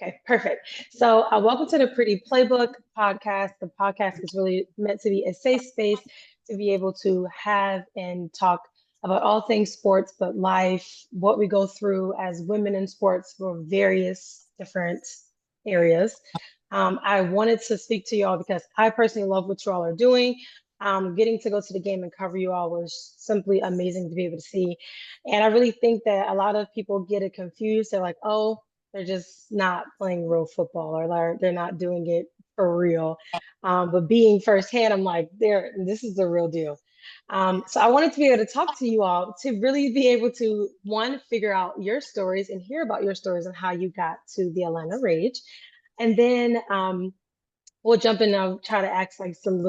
Okay, perfect. So, welcome to the Pretty Playbook Podcast. The podcast is really meant to be a safe space to be able to have and talk about all things sports, but life, what we go through as women in sports for various different areas. I wanted to speak to you all because I personally love what you all are doing. Getting to go to the game and cover you all was simply amazing to be able to see. And I really think that a lot of people get it confused. They're like, oh, they're just not playing real football or they're not doing it for real. But being firsthand, I'm like, this is the real deal. So I wanted to be able to talk to you all to really be able to, one, figure out your stories and hear about your stories and how you got to the Atlanta Rage. And then we'll jump in and I'll try to ask like some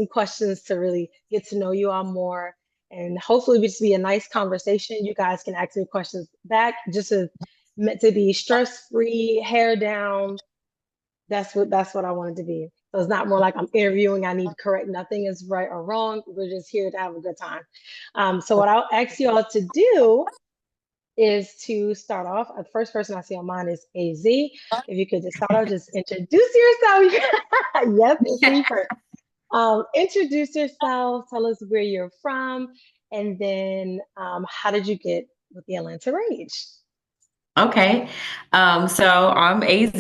questions to really get to know you all more. And hopefully we just be a nice conversation. You guys can ask me questions back, just as meant to be stress-free, hair down. That's what I wanted to be. So it's not more like I'm interviewing. I need to correct nothing is right or wrong. We're just here to have a good time. So what I'll ask you all to do is to start off. The first person I see on mine is AZ. If you could just start off, just introduce yourself. Yes, it's me first. Introduce yourself. Tell us where you're from, and then how did you get with the Atlanta Rage? Okay. So I'm AZ.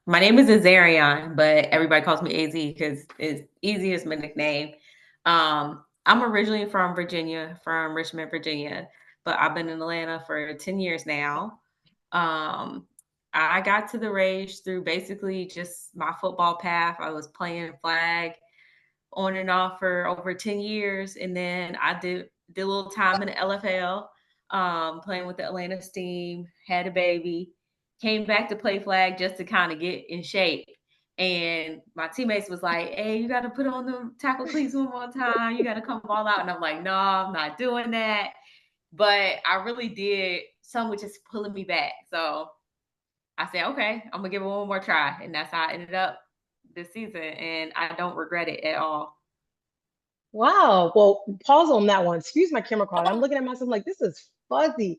My name is Azarion, but everybody calls me AZ because it's easy as my nickname. I'm originally from Virginia, from Richmond, Virginia, but I've been in Atlanta for 10 years now. Um, I got to the Rage through basically just my football path. I was playing flag on and off for over 10 years. And then I did a little time in the LFL, playing with the Atlanta Steam, had a baby, came back to play flag just to kind of get in shape. And my teammates was like, hey, you got to put on the tackle cleats one more time. You got to come all out. And I'm like, no, I'm not doing that. But I really did. Some was just pulling me back. So I said, okay, I'm going to give it one more try. And that's how I ended up this season. And I don't regret it at all. Wow. Well, pause on that one. Excuse my camera quality. I'm looking at myself like this is fuzzy.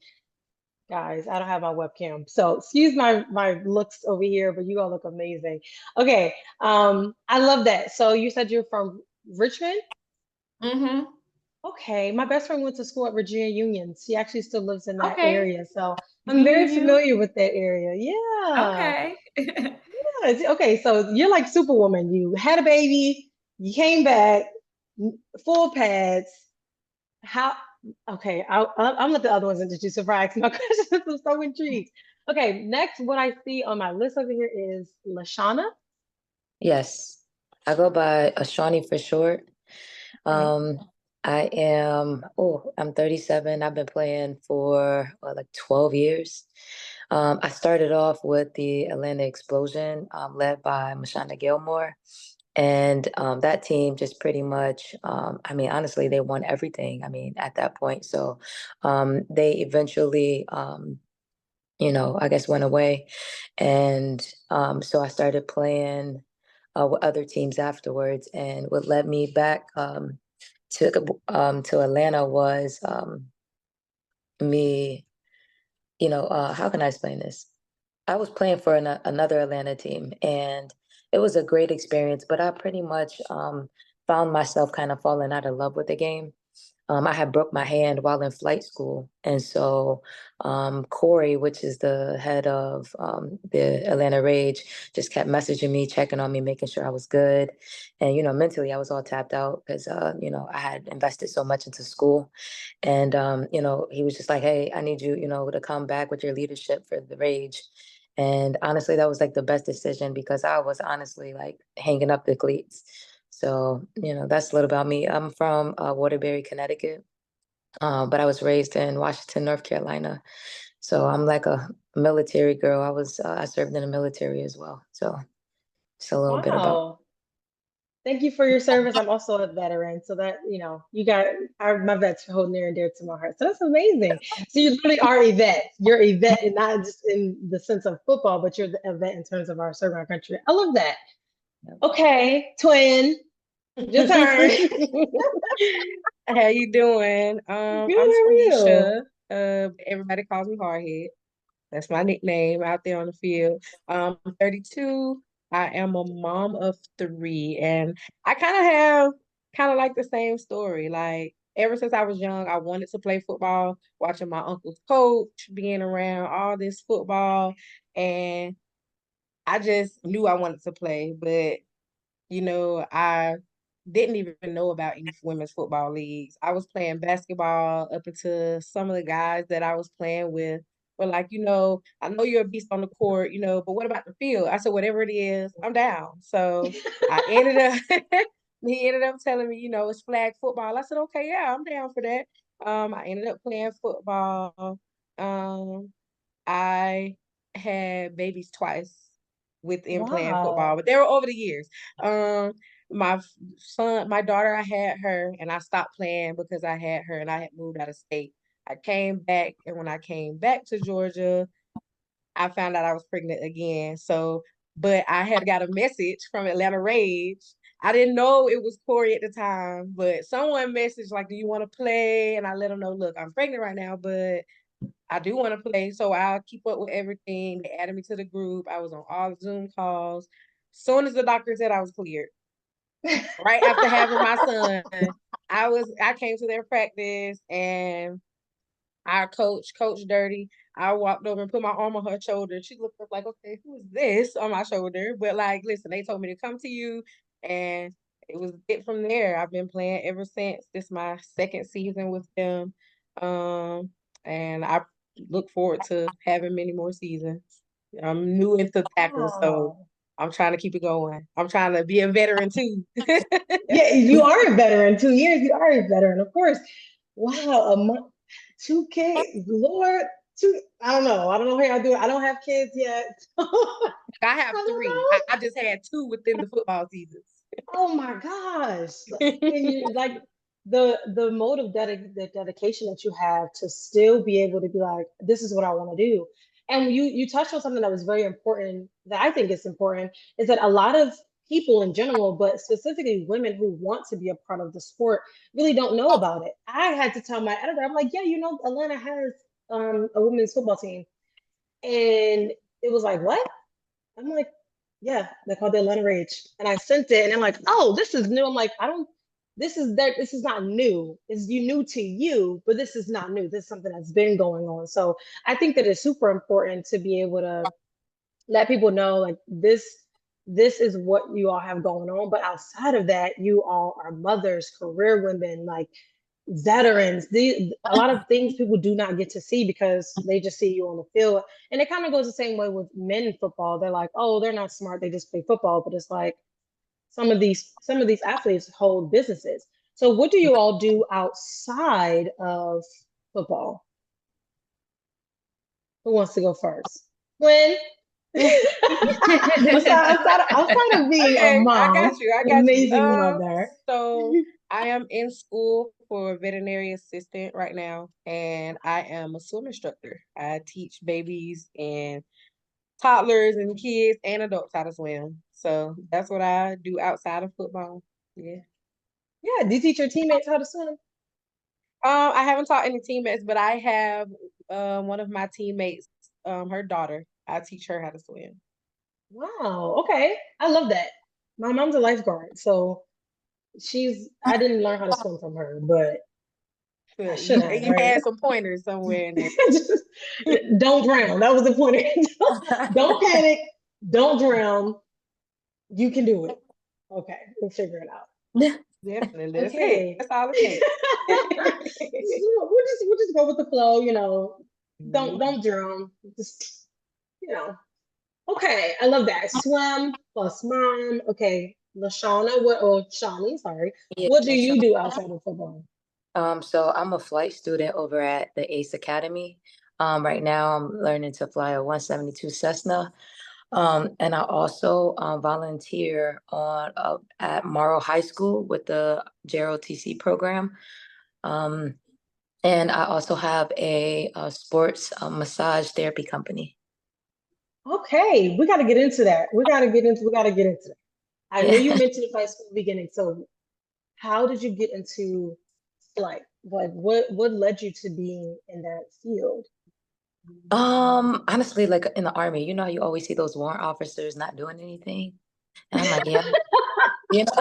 Guys, I don't have my webcam. So excuse my looks over here, but you all look amazing. Okay. I love that. So you said you're from Richmond? Mm-hmm. Okay. My best friend went to school at Virginia Union. She actually still lives in that Okay. area. So I'm very UU. familiar with that area. Yeah. Okay. Yeah. Okay. So you're like Superwoman. You had a baby, you came back, full pads. How? Okay, I'm let the other ones introduce before I ask my questions. I'm so intrigued. Okay, next, what I see on my list over here is Lashana. Yes, I go by a Shawnie for short. Okay. Um, I'm 37. I've been playing for like 12 years. I started off with the Atlanta Explosion, led by Mashonda Gilmore. And that team just pretty much, honestly, they won everything. I mean, at that point. So they eventually, I guess went away. And so I started playing with other teams afterwards. And what led me back to Atlanta was me, how can I explain this? I was playing for another Atlanta team, and it was a great experience, but I pretty much found myself kind of falling out of love with the game. I had broke my hand while in flight school. And so Corey, which is the head of the Atlanta Rage, just kept messaging me, checking on me, making sure I was good. And, mentally I was all tapped out because, I had invested so much into school. And, he was just like, hey, I need you, to come back with your leadership for the Rage. And honestly, that was like the best decision because I was honestly like hanging up the cleats. So, that's a little about me. I'm from Waterbury, Connecticut, but I was raised in Washington, North Carolina. So I'm like a military girl. I served in the military as well. So just a little bit about. Wow. Thank you for your service. I'm also a veteran, so that you got my vets hold near and dear to my heart. So that's amazing. So you really are a vet. You're a vet, and not just in the sense of football, but you're a vet in terms of our serving our country. I love that. Okay, twin, your turn. How you doing? Good, how I'm are you? Tamisha. Everybody calls me Hardhead. That's my nickname out there on the field. I'm 32. I am a mom of three, and I kind of like the same story. Like ever since I was young, I wanted to play football, watching my uncle's coach, being around all this football, and I just knew I wanted to play, but I didn't even know about any women's football leagues. I was playing basketball up until some of the guys that I was playing with were like, I know you're a beast on the court, but what about the field? I said, whatever it is, I'm down. So I ended up, he ended up telling me, it's flag football. I said, okay, yeah, I'm down for that. I ended up playing football. Um, I had babies twice within playing football, Wow. but they were over the years. Um, my daughter, I had her and I stopped playing because I had her and I had moved out of state. I came back, and when I came back to Georgia, I found out I was pregnant again. So, but I had got a message from Atlanta Rage. I didn't know it was Corey at the time, but someone messaged like, "Do you want to play?" And I let them know, "Look, I'm pregnant right now, but I do want to play, so I'll keep up with everything." They added me to the group. I was on all the Zoom calls. Soon as the doctor said I was cleared, right after having my son, I came to their practice, and our Coach Dirty, I walked over and put my arm on her shoulder. She looked up like, okay, who is this on my shoulder? But like, listen, they told me to come to you, and it was it from there. I've been playing ever since. This is my second season with them. And I look forward to having many more seasons. I'm new into tackle, so Wow. I'm trying to keep it going. I'm trying to be a veteran too. Yeah, you are a veteran. 2 years, you are a veteran, of course. Wow, a month, two kids, Lord, two. I don't know. I don't know how y'all do it. I don't have kids yet. I I have don't three. know. I just had two within the football seasons. Oh my gosh. And you like the mode of the dedication that you have to still be able to be like, this is what I want to do. And you touched on something that was very important that I think is important is that a lot of people in general, but specifically women who want to be a part of the sport really don't know about it. I had to tell my editor, I'm like, yeah, Atlanta has a women's football team. And it was like, what? I'm like, yeah, they called it Atlanta Rage. And I sent it and I'm like, oh, this is new. I'm like, this is not new. It's new to you, but this is not new. This is something that's been going on. So I think that it's super important to be able to let people know like this is what you all have going on. But outside of that, you all are mothers, career women, like veterans. A lot of things people do not get to see because they just see you on the field. And it kind of goes the same way with men in football. They're like, oh, they're not smart, they just play football. But it's like some of these athletes hold businesses. So what do you all do outside of football? Who wants to go first? When outside of being a Okay, I mom, got you. I an got you. amazing mother. So I am in school for a veterinary assistant right now, and I am a swim instructor. I teach babies and toddlers and kids and adults how to swim. So that's what I do outside of football. Yeah. Yeah, do you teach your teammates how to swim? I haven't taught any teammates, but I have one of my teammates, her daughter. I teach her how to swim. Wow. Okay. I love that. My mom's a lifeguard, so I didn't learn how to swim from her, but I But should you have, you right? had some pointers somewhere in there. Just don't drown. That was the point. Don't panic. Don't drown. You can do it. Okay, we'll figure it out. Definitely. That's it. Okay. That's all it takes. We'll just go with the flow, Mhm. don't drown. Just, you know. Okay, I love that. Swim plus mom. Okay, Shawnie, sorry. Yeah, What do that's you do outside of football? so I'm a flight student over at the ACE Academy. Right now I'm learning to fly a 172 Cessna. And I also volunteer at Morrow High School with the JROTC program. Um, and I also have a sports massage therapy company. Okay, we got to get into that. We got to get into that. I know Yeah. you mentioned flight school at the beginning. So how did you get into flight? Like what led you to being in that field? Honestly, like in the army, you know how you always see those warrant officers not doing anything? And I'm like, yeah, you know,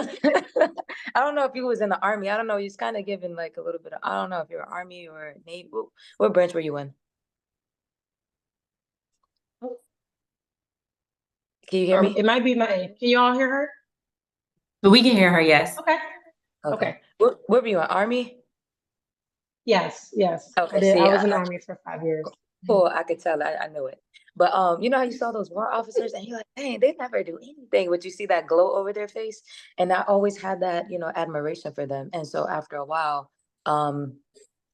I don't know if you was in the army. I don't know. He's kind of giving like a little bit of, I don't know if you're army or navy. What branch were you in? Can you hear me? It might be my. Can you all hear her? But we can hear her, yes. Okay. Okay. Okay. Where were you in army? Yes. Yes. I Okay. did. See, I was in the army for 5 years. cool. I could tell. I knew it. But you know how you saw those warrant officers and you're like, dang, they never do anything, but you see that glow over their face. And I always had that, you know, admiration for them. And so after a while, um,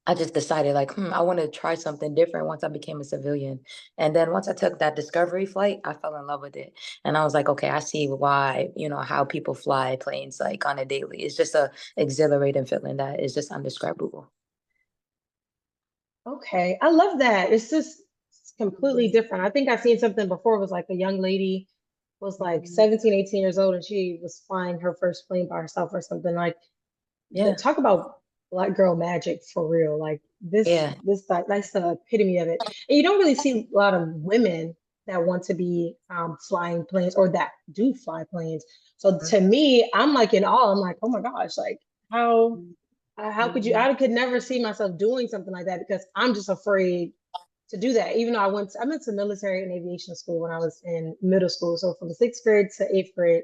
I just decided like, I want to try something different once I became a civilian. And then once I took that discovery flight, I fell in love with it. And I was like, okay, I see why, you know, how people fly planes like on a daily. It's just a exhilarating feeling that is just indescribable. Okay. I love that. It's just completely different. I think I've seen something before. It was like a young lady was like 17, 18 years old and she was flying her first plane by herself or something. Like, Yeah. talk about black girl magic for real. Like Yeah. that's the epitome of it. And you don't really see a lot of women that want to be flying planes or that do fly planes. So to me, I'm like in awe. I'm like, oh my gosh, like how could you? I could never see myself doing something like that because I'm just afraid to do that. Even though I went to military and aviation school when I was in middle school. So from sixth grade to eighth grade,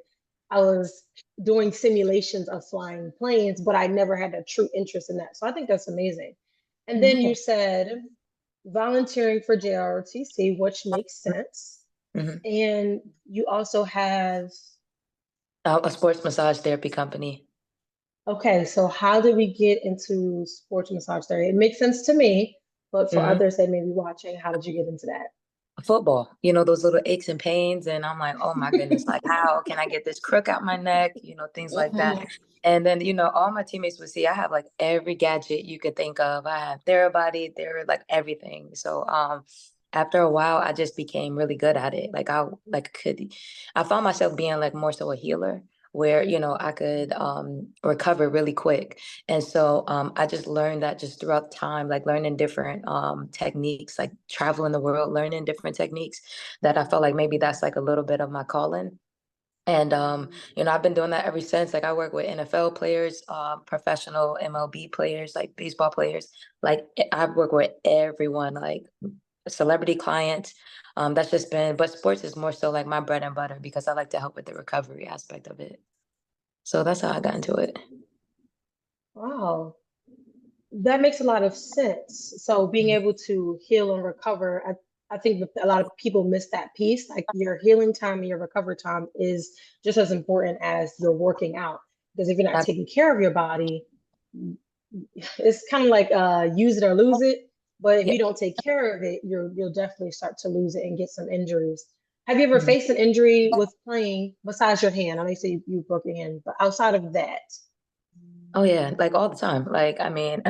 I was doing simulations of flying planes, but I never had a true interest in that. So I think that's amazing. And then Yeah. you said volunteering for JROTC, which makes sense. Mhm. And you also have, A sports massage therapy company. okay, so how did we get into sports massage therapy? It makes sense to me, but for Mhm. others that may be watching, how did you get into that? Football, you know, those little aches and pains. And I'm like, oh my goodness, like, how can I get this crook out my neck? You know, things like that. And then, you know, all my teammates would see I have like every gadget you could think of. I have Therabody, there, like everything. So, after a while, I just became really good at it. I found myself being like more so a healer where, you know, I could recover really quick. And so I just learned that just throughout time, like learning different techniques, like traveling the world, learning different techniques that I felt like maybe that's like a little bit of my calling. And you know, I've been doing that ever since. Like I work with NFL players, professional MLB players, like baseball players. Like I work with everyone, like celebrity clients. That's just been, but sports is more so like my bread and butter because I like to help with the recovery aspect of it. So that's how I got into it. Wow. That makes a lot of sense. So being able to heal and recover, I think that a lot of people miss that piece. Like your healing time and your recovery time is just as important as your working out. Because if you're not taking care of your body, it's kind of like use it or lose it. But if Yeah. you don't take care of it, you'll definitely start to lose it and get some injuries. Have you ever Mhm. faced an injury with playing besides your hand? I know you say you broke your hand, but outside of that, Oh yeah, like all the time. Like I mean,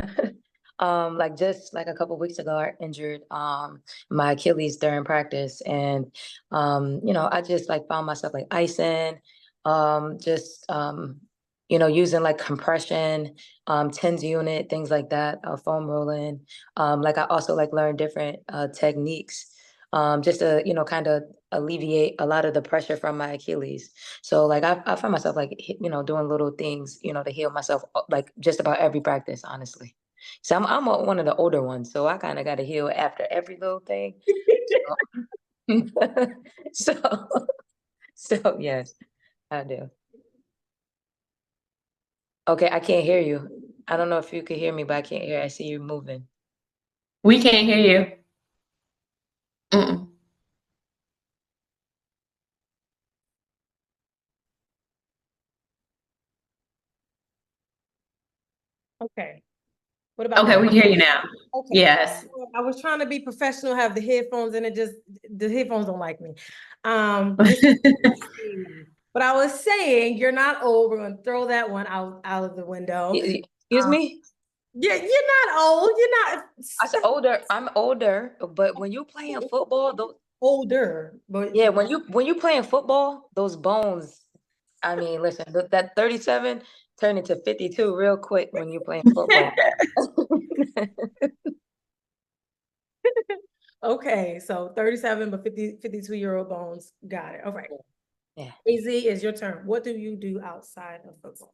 like just like a couple weeks ago, I injured my Achilles during practice, and you know, I just like found myself like icing, just you know, using like compression, TENS unit, things like that, foam rolling. Like I also like learned different techniques, just to you know, kind of alleviate a lot of the pressure from my Achilles. So like I find myself like you know doing little things you know to heal myself like just about every practice honestly. So one of the older ones, so I kind of got to heal after every little thing. So so yes, I do. Okay, I can't hear you. I don't know if you could hear me, but I can't hear. I see you moving. We can't hear you. Mm-mm. Okay. What about Okay, now? we can hear you now. Okay. Yes. I was trying to be professional, have the headphones, and the headphones don't like me. This but I was saying you're not old. We're gonna throw that one out of the window. Excuse me? Yeah, you're not old. You're not I said older. I'm older, but when you playing football, those older, but yeah, when you playing football, those bones. I mean, listen, that 37 turned into 52 real quick when you're playing football. Okay, so 37, but 52-year-old bones. Got it. All right. Yeah. AZ, is your turn. What do you do outside of football?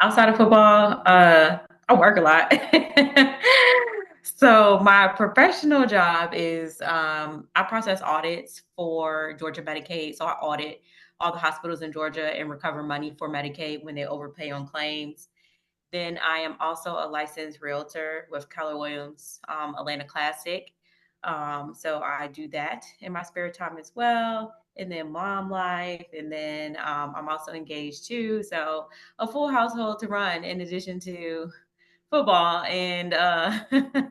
Outside of football, I work a lot. So my professional job is I process audits for Georgia Medicaid. So I audit all the hospitals in Georgia and recover money for Medicaid when they overpay on claims. Then I am also a licensed realtor with Keller Williams Atlanta Classic. So I do that in my spare time as well. And then mom life. And then I'm also engaged too. So a full household to run in addition to football and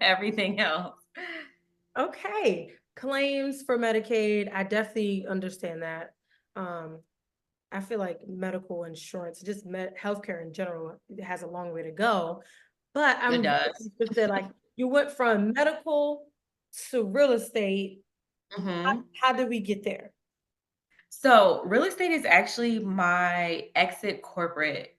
everything else. Okay. Claims for Medicaid. I definitely understand that. I feel like medical insurance, just healthcare in general, it has a long way to go. But It I'm very does. interested, like you went from medical to real estate. Mhm. How did we get there? So real estate is actually my exit corporate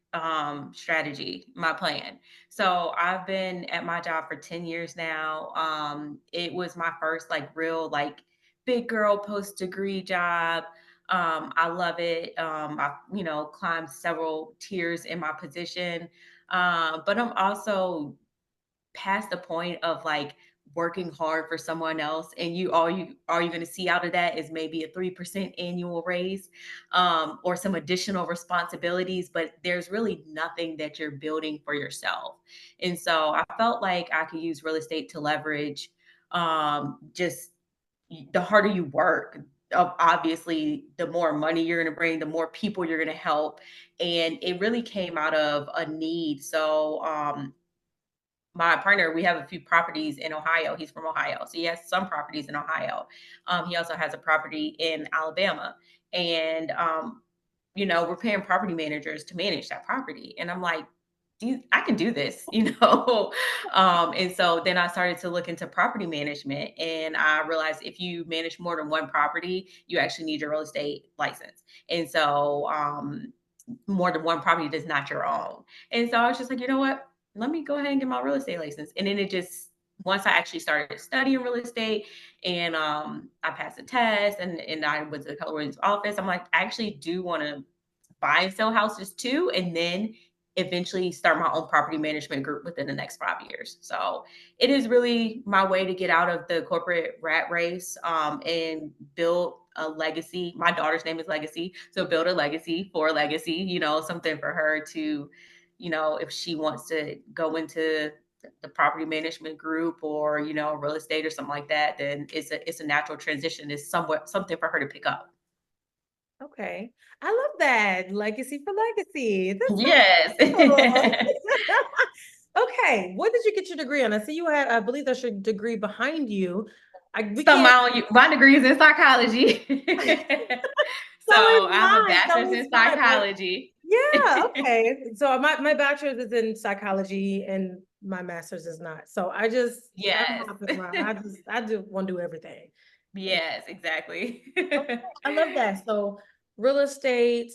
strategy, my plan. So I've been at my job for 10 years now. It was my first like real like big girl post degree job. I love it. I've, climbed several tiers in my position. But I'm also past the point of like working hard for someone else, and you going to see out of that is maybe a 3% annual raise, or some additional responsibilities, but there's really nothing that you're building for yourself. And so I felt like I could use real estate to leverage, just the harder you work, obviously the more money you're going to bring, the more people you're going to help. And it really came out of a need. So my partner, we have a few properties in Ohio. He's from Ohio. So he has some properties in Ohio. He also has a property in Alabama. And, we're paying property managers to manage that property. And I'm like, I can do this, and so then I started to look into property management, and I realized if you manage more than one property, you actually need your real estate license. And so, more than one property that's not your own. And so I was just like, you know what? Let me go ahead and get my real estate license. And then it just, once I actually started studying real estate and I passed the test and I went to the Keller Williams office, I'm like, I actually do want to buy and sell houses too. And then eventually start my own property management group within the next 5 years. So it is really my way to get out of the corporate rat race, and build a legacy. My daughter's name is Legacy. So build a legacy for Legacy, something for her to, if she wants to go into the property management group or, real estate or something like that, then it's a natural transition. It's something for her to pick up. Okay. I love that. Legacy for legacy. That's so Yes. cool. Okay. What did you get your degree on? I see you had, I believe that's your degree behind you. My degree is in psychology. So is I have a mine. So bachelor's is in mine. psychology. Yeah, okay. So my bachelor's is in psychology and my master's is not. So I'm Yes. hopping around. I do want to do everything. Yes, exactly. Okay, I love that. So real estate,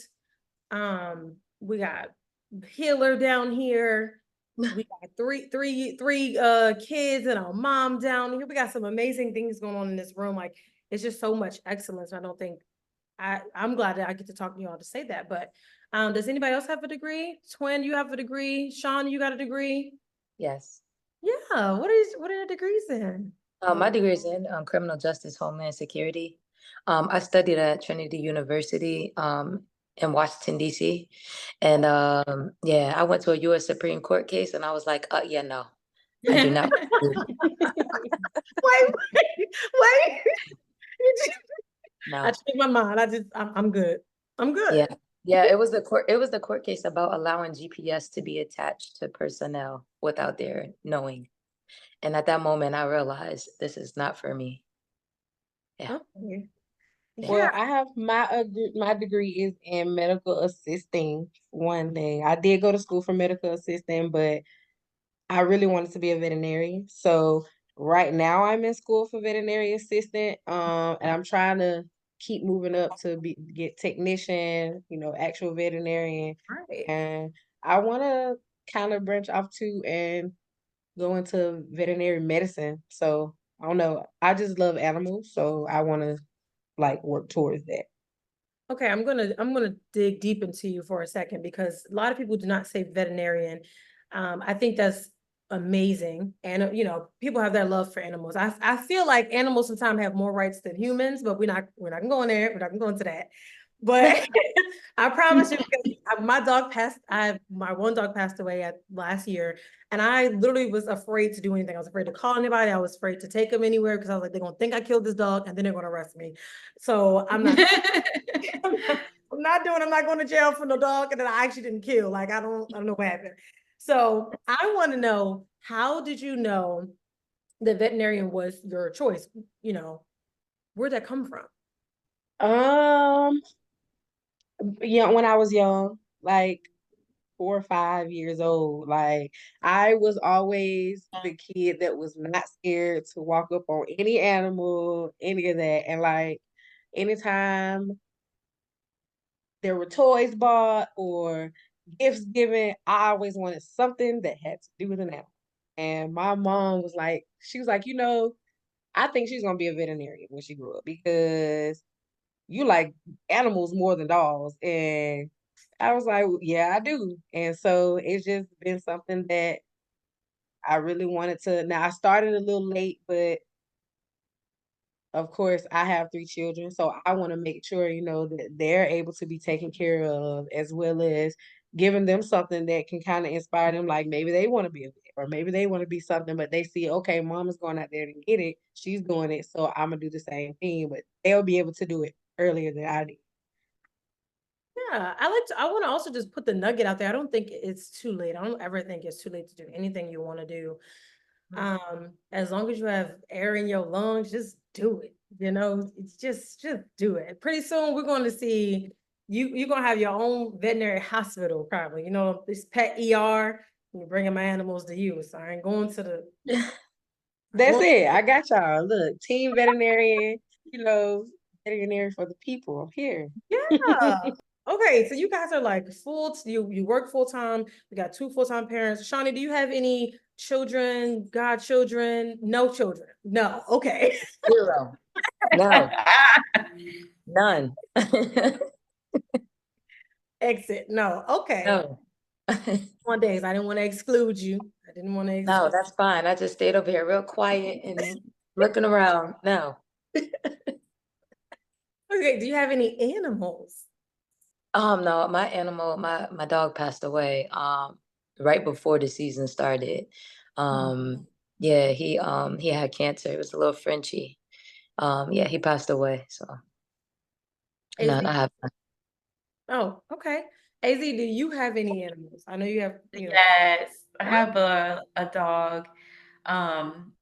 we got healer down here. We got three kids and our mom down here. We got some amazing things going on in this room. Like it's just so much excellence. I don't think I'm glad that I get to talk to you all to say that. But does anybody else have a degree? Twin, you have a degree. Sean, you got a degree? Yes. Yeah. What are your degrees in? My degree is in criminal justice, homeland security. I studied at Trinity University in Washington, D.C. And yeah, I went to a U.S. Supreme Court case and I was like, yeah, no, I do not. Wait. No. I changed my mind. I'm good. I'm good. Yeah. Yeah, it was the court case about allowing GPS to be attached to personnel without their knowing. And at that moment, I realized this is not for me. Yeah. Okay. Well, I have my degree is in medical assisting. One thing I did go to school for medical assisting, but I really wanted to be a veterinarian. So right now I'm in school for veterinary assistant. And I'm trying to keep moving up to get technician, actual veterinarian. Right. And I want to kind of branch off too and go into veterinary medicine. So I don't know. I just love animals, so I want to like work towards that. Okay, I'm gonna dig deep into you for a second because a lot of people do not say veterinarian. I think that's amazing, and people have their love for animals. I feel like animals sometimes have more rights than humans, but we're not gonna go in there. We're not gonna go into that. But I promise you, because my dog passed. My one dog passed away last year, and I literally was afraid to do anything. I was afraid to call anybody. I was afraid to take him anywhere because I was like, they're gonna think I killed this dog, and then they're gonna arrest me. So I'm not. I'm not going to jail for no dog and that I actually didn't kill. Like I don't know what happened. So I want to know, how did you know the veterinarian was your choice? Where'd that come from? Yeah, when I was young, like 4 or 5 years old, like I was always the kid that was not scared to walk up on any animal, any of that. And like anytime there were toys bought or gifts given, I always wanted something that had to do with an animal. And my mom was like, she was like, I think she's gonna be a veterinarian when she grew up because you like animals more than dogs. And I was like, yeah, I do. And so it's just been something that I really wanted to. Now I started a little late, but of course, I have 3 children, so I want to make sure, that they're able to be taken care of, as well as giving them something that can kind of inspire them. Like maybe they want to be a vet, or maybe they want to be something, but they see, okay, mom is going out there to get it. She's doing it, so I'm gonna do the same thing, but they'll be able to do it earlier than I did. Yeah, I want to also just put the nugget out there. I don't think it's too late. I don't ever think it's too late to do anything you want to do. As long as you have air in your lungs, just do it. It's just do it. Pretty soon we're going to see you're going to have your own veterinary hospital, probably. This pet ER. You're bringing my animals to you. So I ain't going to the. That's it. I got y'all. Look, team veterinarian, veterinarian for the people. I'm here. Yeah. Okay, so you guys are like you work full time. We got 2 full-time parents. Shawnie, do you have any children, godchildren? No children. No. Okay. 0. No, none. Exit. No. Okay. No. One days. I didn't want to exclude you. I didn't want to No, that's fine. I just stayed over here real quiet and looking around. No. Okay, do you have any animals? No, my dog passed away right before the season started. Yeah, he had cancer. It was a little Frenchie. Yeah, he passed away. So no, AZ. I have none. Oh, okay. AZ, do you have any animals? I know you have, Yes, I have a dog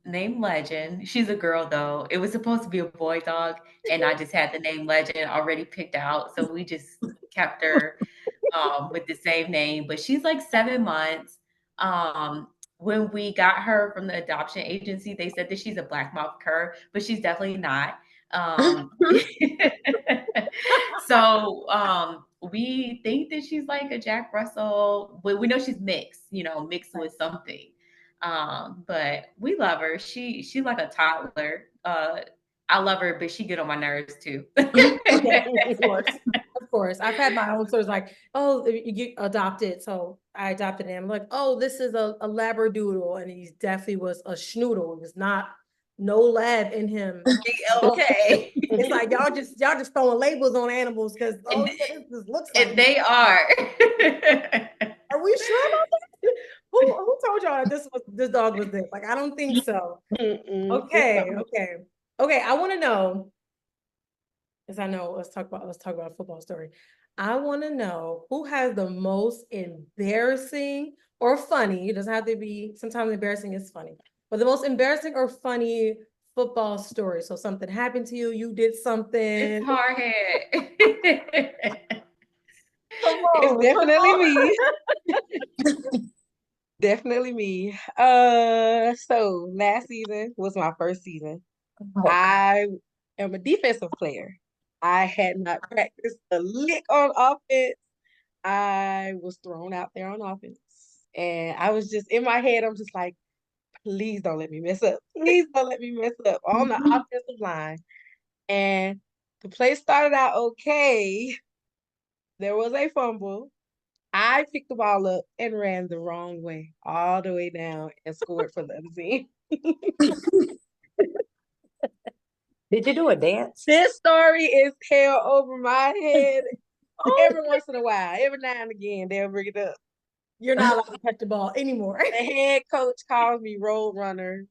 named Legend. She's a girl though. It was supposed to be a boy dog, and I just had the name Legend already picked out. So we just kept her with the same name, but she's like 7 months. When we got her from the adoption agency, they said that she's a black mouth cur, but she's definitely not. Um, so we think that she's like a Jack Russell, but we know she's mixed, mixed with something. But we love her. She's like a toddler. I love her, but she get on my nerves too. Yeah, of course. Of course. I've had my own sort of like, oh, you adopted. So I adopted him. Like, oh, this is a labradoodle. And he definitely was a schnoodle. It was not no lab in him. Okay. It's like y'all just throwing labels on animals because And, this looks like and they are. Are we sure about that? Who told y'all that this dog was this? Like, I don't think so. Okay. I want to know, as I know, let's talk about a football story. I want to know who has the most embarrassing or funny. It doesn't have to be, sometimes embarrassing is funny, but the most embarrassing or funny football story. So something happened to you, you did something. It's hard head. Come on, It's definitely me. Definitely me. So last season was my first season. Oh, I am a defensive player. I had not practiced a lick on offense. I was thrown out there on offense. And I was just in my head, I'm just like, please don't let me mess up. Please don't let me mess up on the offensive line. And the play started out okay. There was a fumble. I picked the ball up and ran the wrong way, all the way down, and scored for the other team. Did you do a dance? This story is held over my head every once in a while. Every now and again, they'll bring it up. You're not allowed to catch the ball anymore. The head coach calls me road runner.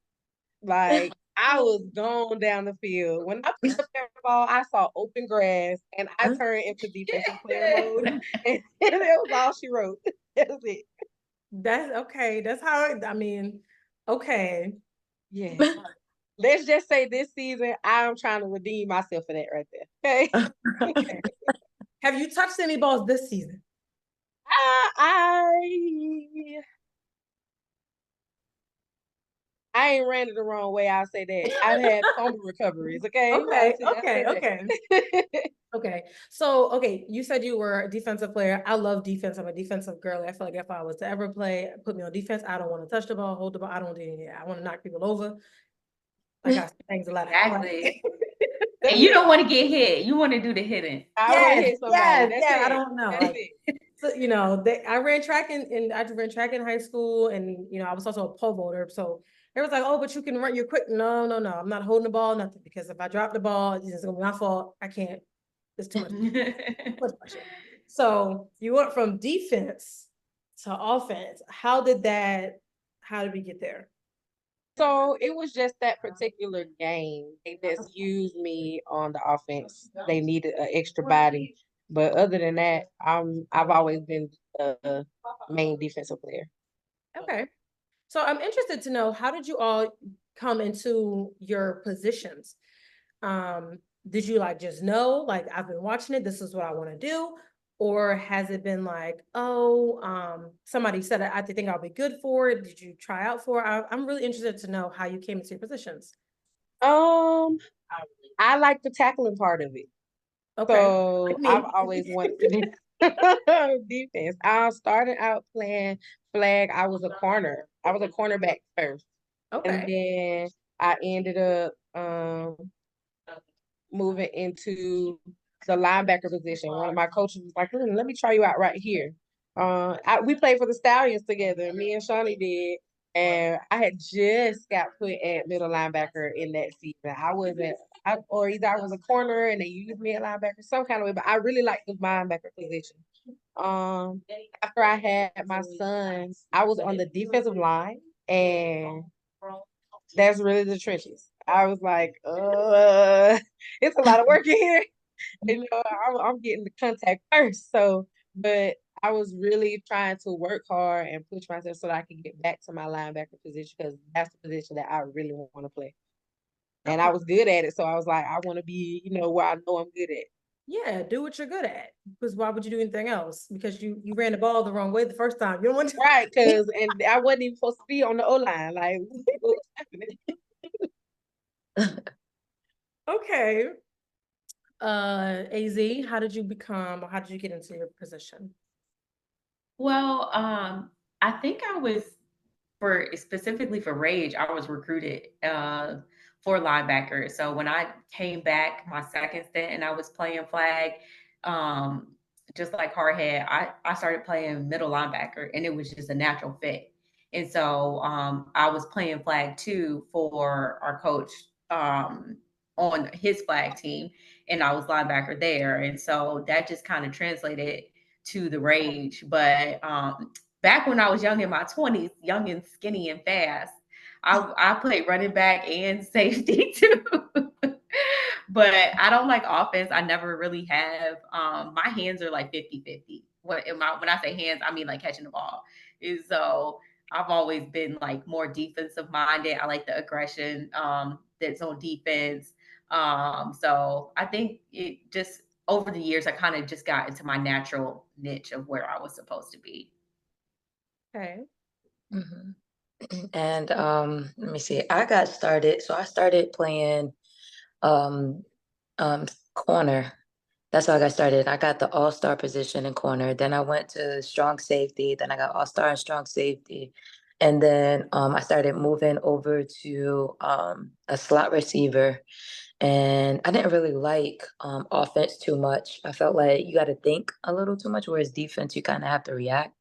Like, I was gone down the field. When I picked up that ball, I saw open grass, and I turned into defensive player mode. And that was all she wrote. That was it. That's okay. That's how okay. Yeah. Let's just say this season, I'm trying to redeem myself for that right there. Okay. Okay. Have you touched any balls this season? I ain't ran it the wrong way. I'll say that. I've had fumble recoveries. Okay. Okay. So, you said you were a defensive player. I love defense. I'm a defensive girl. I feel like if I was to ever put me on defense, I don't want to touch the ball, hold the ball. I don't want to do any of that. I want to knock people over. Like I say things a lot. Exactly. And you don't want to get hit. You want to do the hitting. I want to hit somebody. I don't know. That's it. So, I ran track in high school, and I was also a pole vaulter. So it was like, oh, but you can run. You're quick. No. I'm not holding the ball, nothing. Because if I drop the ball, it's gonna be my fault. I can't. It's too much. So you went from defense to offense. How did we get there? So it was just that particular game. They just used me on the offense. They needed an extra body. But other than that, I've always been a main defensive player. Okay. So I'm interested to know, how did you all come into your positions? Did you just know, I've been watching it, this is what I want to do? Or has it been somebody said, I think I'll be good for it. Did you try out for it? I'm really interested to know how you came into your positions. I like the tackling part of it. Okay. So I've always wanted to be defense. I started out playing flag. I was a corner. I was a cornerback first. Okay. And then I ended up moving into the linebacker position. One of my coaches was like, let me try you out right here. We played for the Stallions together. Me and Shawnie did. And I had just got put at middle linebacker in that season. I was a corner and they used me at linebacker some kind of way, but I really liked the linebacker position. After I had my son, I was on the defensive line, and that's really the trenches. I was like, it's a lot of work in here. I'm getting the contact first. So, but I was really trying to work hard and push myself so that I could get back to my linebacker position, because that's the position that I really want to play. And I was good at it. So I was like, I want to be, where I know I'm good at. Yeah, do what you're good at. Because why would you do anything else? Because you ran the ball the wrong way the first time. You don't want to. Right, because and I wasn't even supposed to be on the O-line. Like, what was happening? Okay. AZ, how did you get into your position? Well, I think I was specifically for Rage, I was recruited for linebacker. So when I came back my second stint and I was playing flag, just like Hardhead, I started playing middle linebacker, and it was just a natural fit. And so I was playing flag too for our coach on his flag team, and I was linebacker there. And so that just kind of translated to the Rage. But back when I was young in my 20s, young and skinny and fast, I played running back and safety too. But I don't like offense. I never really have. My hands are like 50-50. When I say hands, I mean like catching the ball. And so I've always been like more defensive minded. I like the aggression that's on defense. So I think it just over the years, I kind of just got into my natural niche of where I was supposed to be. Okay. Mm-hmm. And let me see. I started playing corner. That's how I got started. I got the all-star position in corner. Then I went to strong safety. Then I got all-star and strong safety. And then I started moving over to a slot receiver. And I didn't really like offense too much. I felt like you got to think a little too much, whereas defense, you kind of have to react.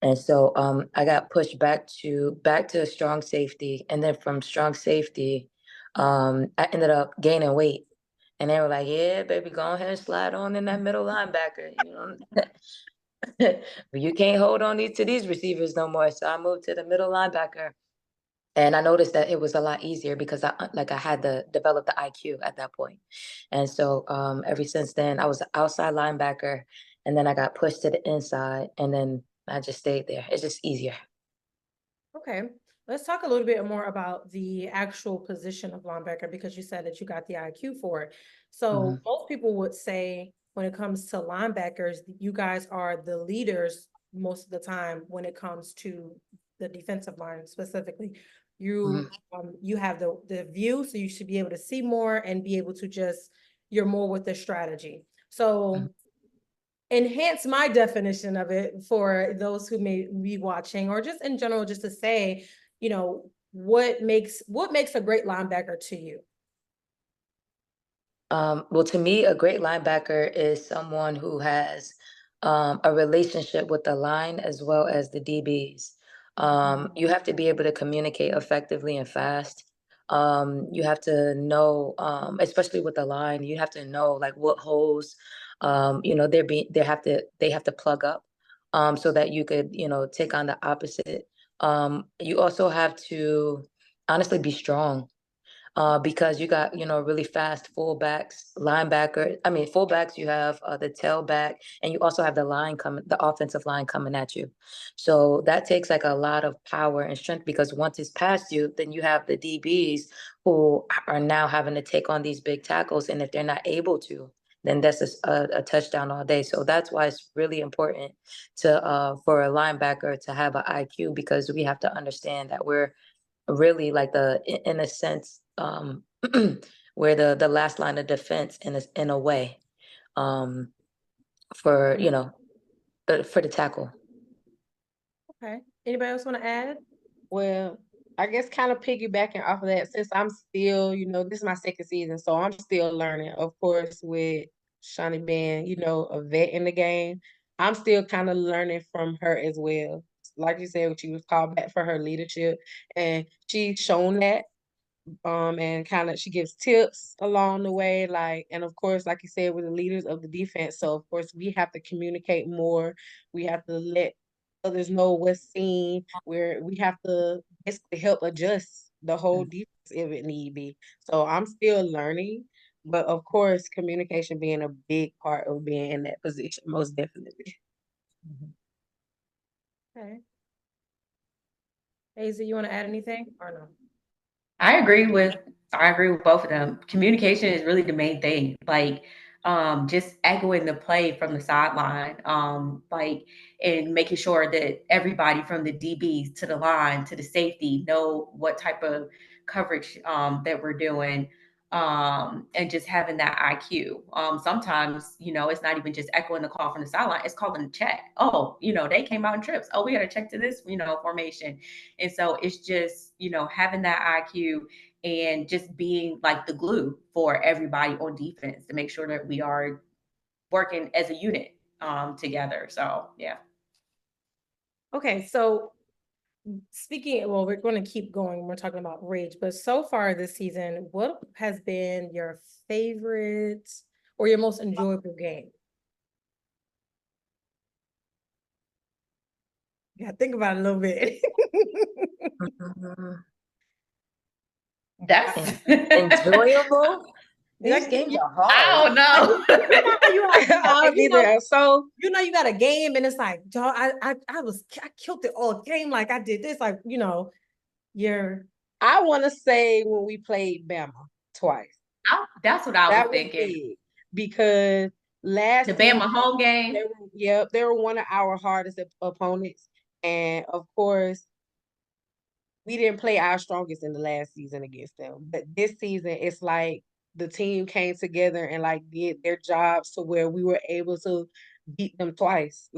And so I got pushed back to strong safety. And then from strong safety, I ended up gaining weight. And they were like, yeah, baby, go ahead and slide on in that middle linebacker. You can't hold on to these receivers no more. So I moved to the middle linebacker. And I noticed that it was a lot easier because I had to develop the IQ at that point. And so ever since then, I was an outside linebacker, and then I got pushed to the inside, and then I just stayed there. It's just easier. Okay, let's talk a little bit more about the actual position of linebacker, because you said that you got the IQ for it. So most people would say when it comes to linebackers, you guys are the leaders most of the time when it comes to the defensive line specifically. You you have the view, so you should be able to see more and be able to just, you're more with the strategy. So enhance my definition of it for those who may be watching, or just in general, just to say, what makes a great linebacker to you? Well, to me, a great linebacker is someone who has a relationship with the line as well as the DBs. You have to be able to communicate effectively and fast. You have to know, especially with the line, you have to know like what holes, they have to plug up, so that you could, take on the opposite. You also have to honestly be strong, because you got, really fast fullbacks, fullbacks, you have the tailback, and you also have the offensive line coming at you. So that takes like a lot of power and strength, because once it's past you, then you have the DBs who are now having to take on these big tackles. And if they're not able to, then that's a touchdown all day. So that's why it's really important for a linebacker to have an IQ, because we have to understand that we're really like in a sense, where the last line of defense in a way, for for the tackle. Okay, anybody else want to add? Well, I guess kind of piggybacking off of that, since I'm still, this is my second season, so I'm still learning. Of course, with Shawnie being, a vet in the game, I'm still kind of learning from her as well. Like you said, she was called back for her leadership, and she's shown that. And kind of she gives tips along the way, and of course, like you said, we're the leaders of the defense, so of course we have to communicate more. We have to let others know what's seen, where we have to basically help adjust the whole defense if it need be. So I'm still learning, but of course, communication being a big part of being in that position, most definitely. Okay, AZ, you want to add anything or no? I agree with both of them. Communication is really the main thing. Like, just echoing the play from the sideline, and making sure that everybody from the DBs to the line to the safety know what type of coverage that we're doing, and just having that IQ. Sometimes, it's not even just echoing the call from the sideline; it's calling the check. Oh, they came out in trips. Oh, we got to check to this, formation. And so it's just, having that IQ and just being like the glue for everybody on defense to make sure that we are working as a unit together. So, yeah. Okay, so well, we're going to keep going. We're talking about rage, but so far this season, what has been your favorite or your most enjoyable game? Yeah, think about it a little bit. That's Enjoyable. These Like, games are I hard. don't know. You know how you have, I'll be there. So you got a game and it's like, dog, I killed it all game. Like I did this, like, you're. I want to say when we played Bama twice. That's what I was That was thinking. big because last The season, Bama home game. they were one of our hardest opponents, and of course, we didn't play our strongest in the last season against them. But this season, it's like the team came together and like did their jobs to where we were able to beat them twice.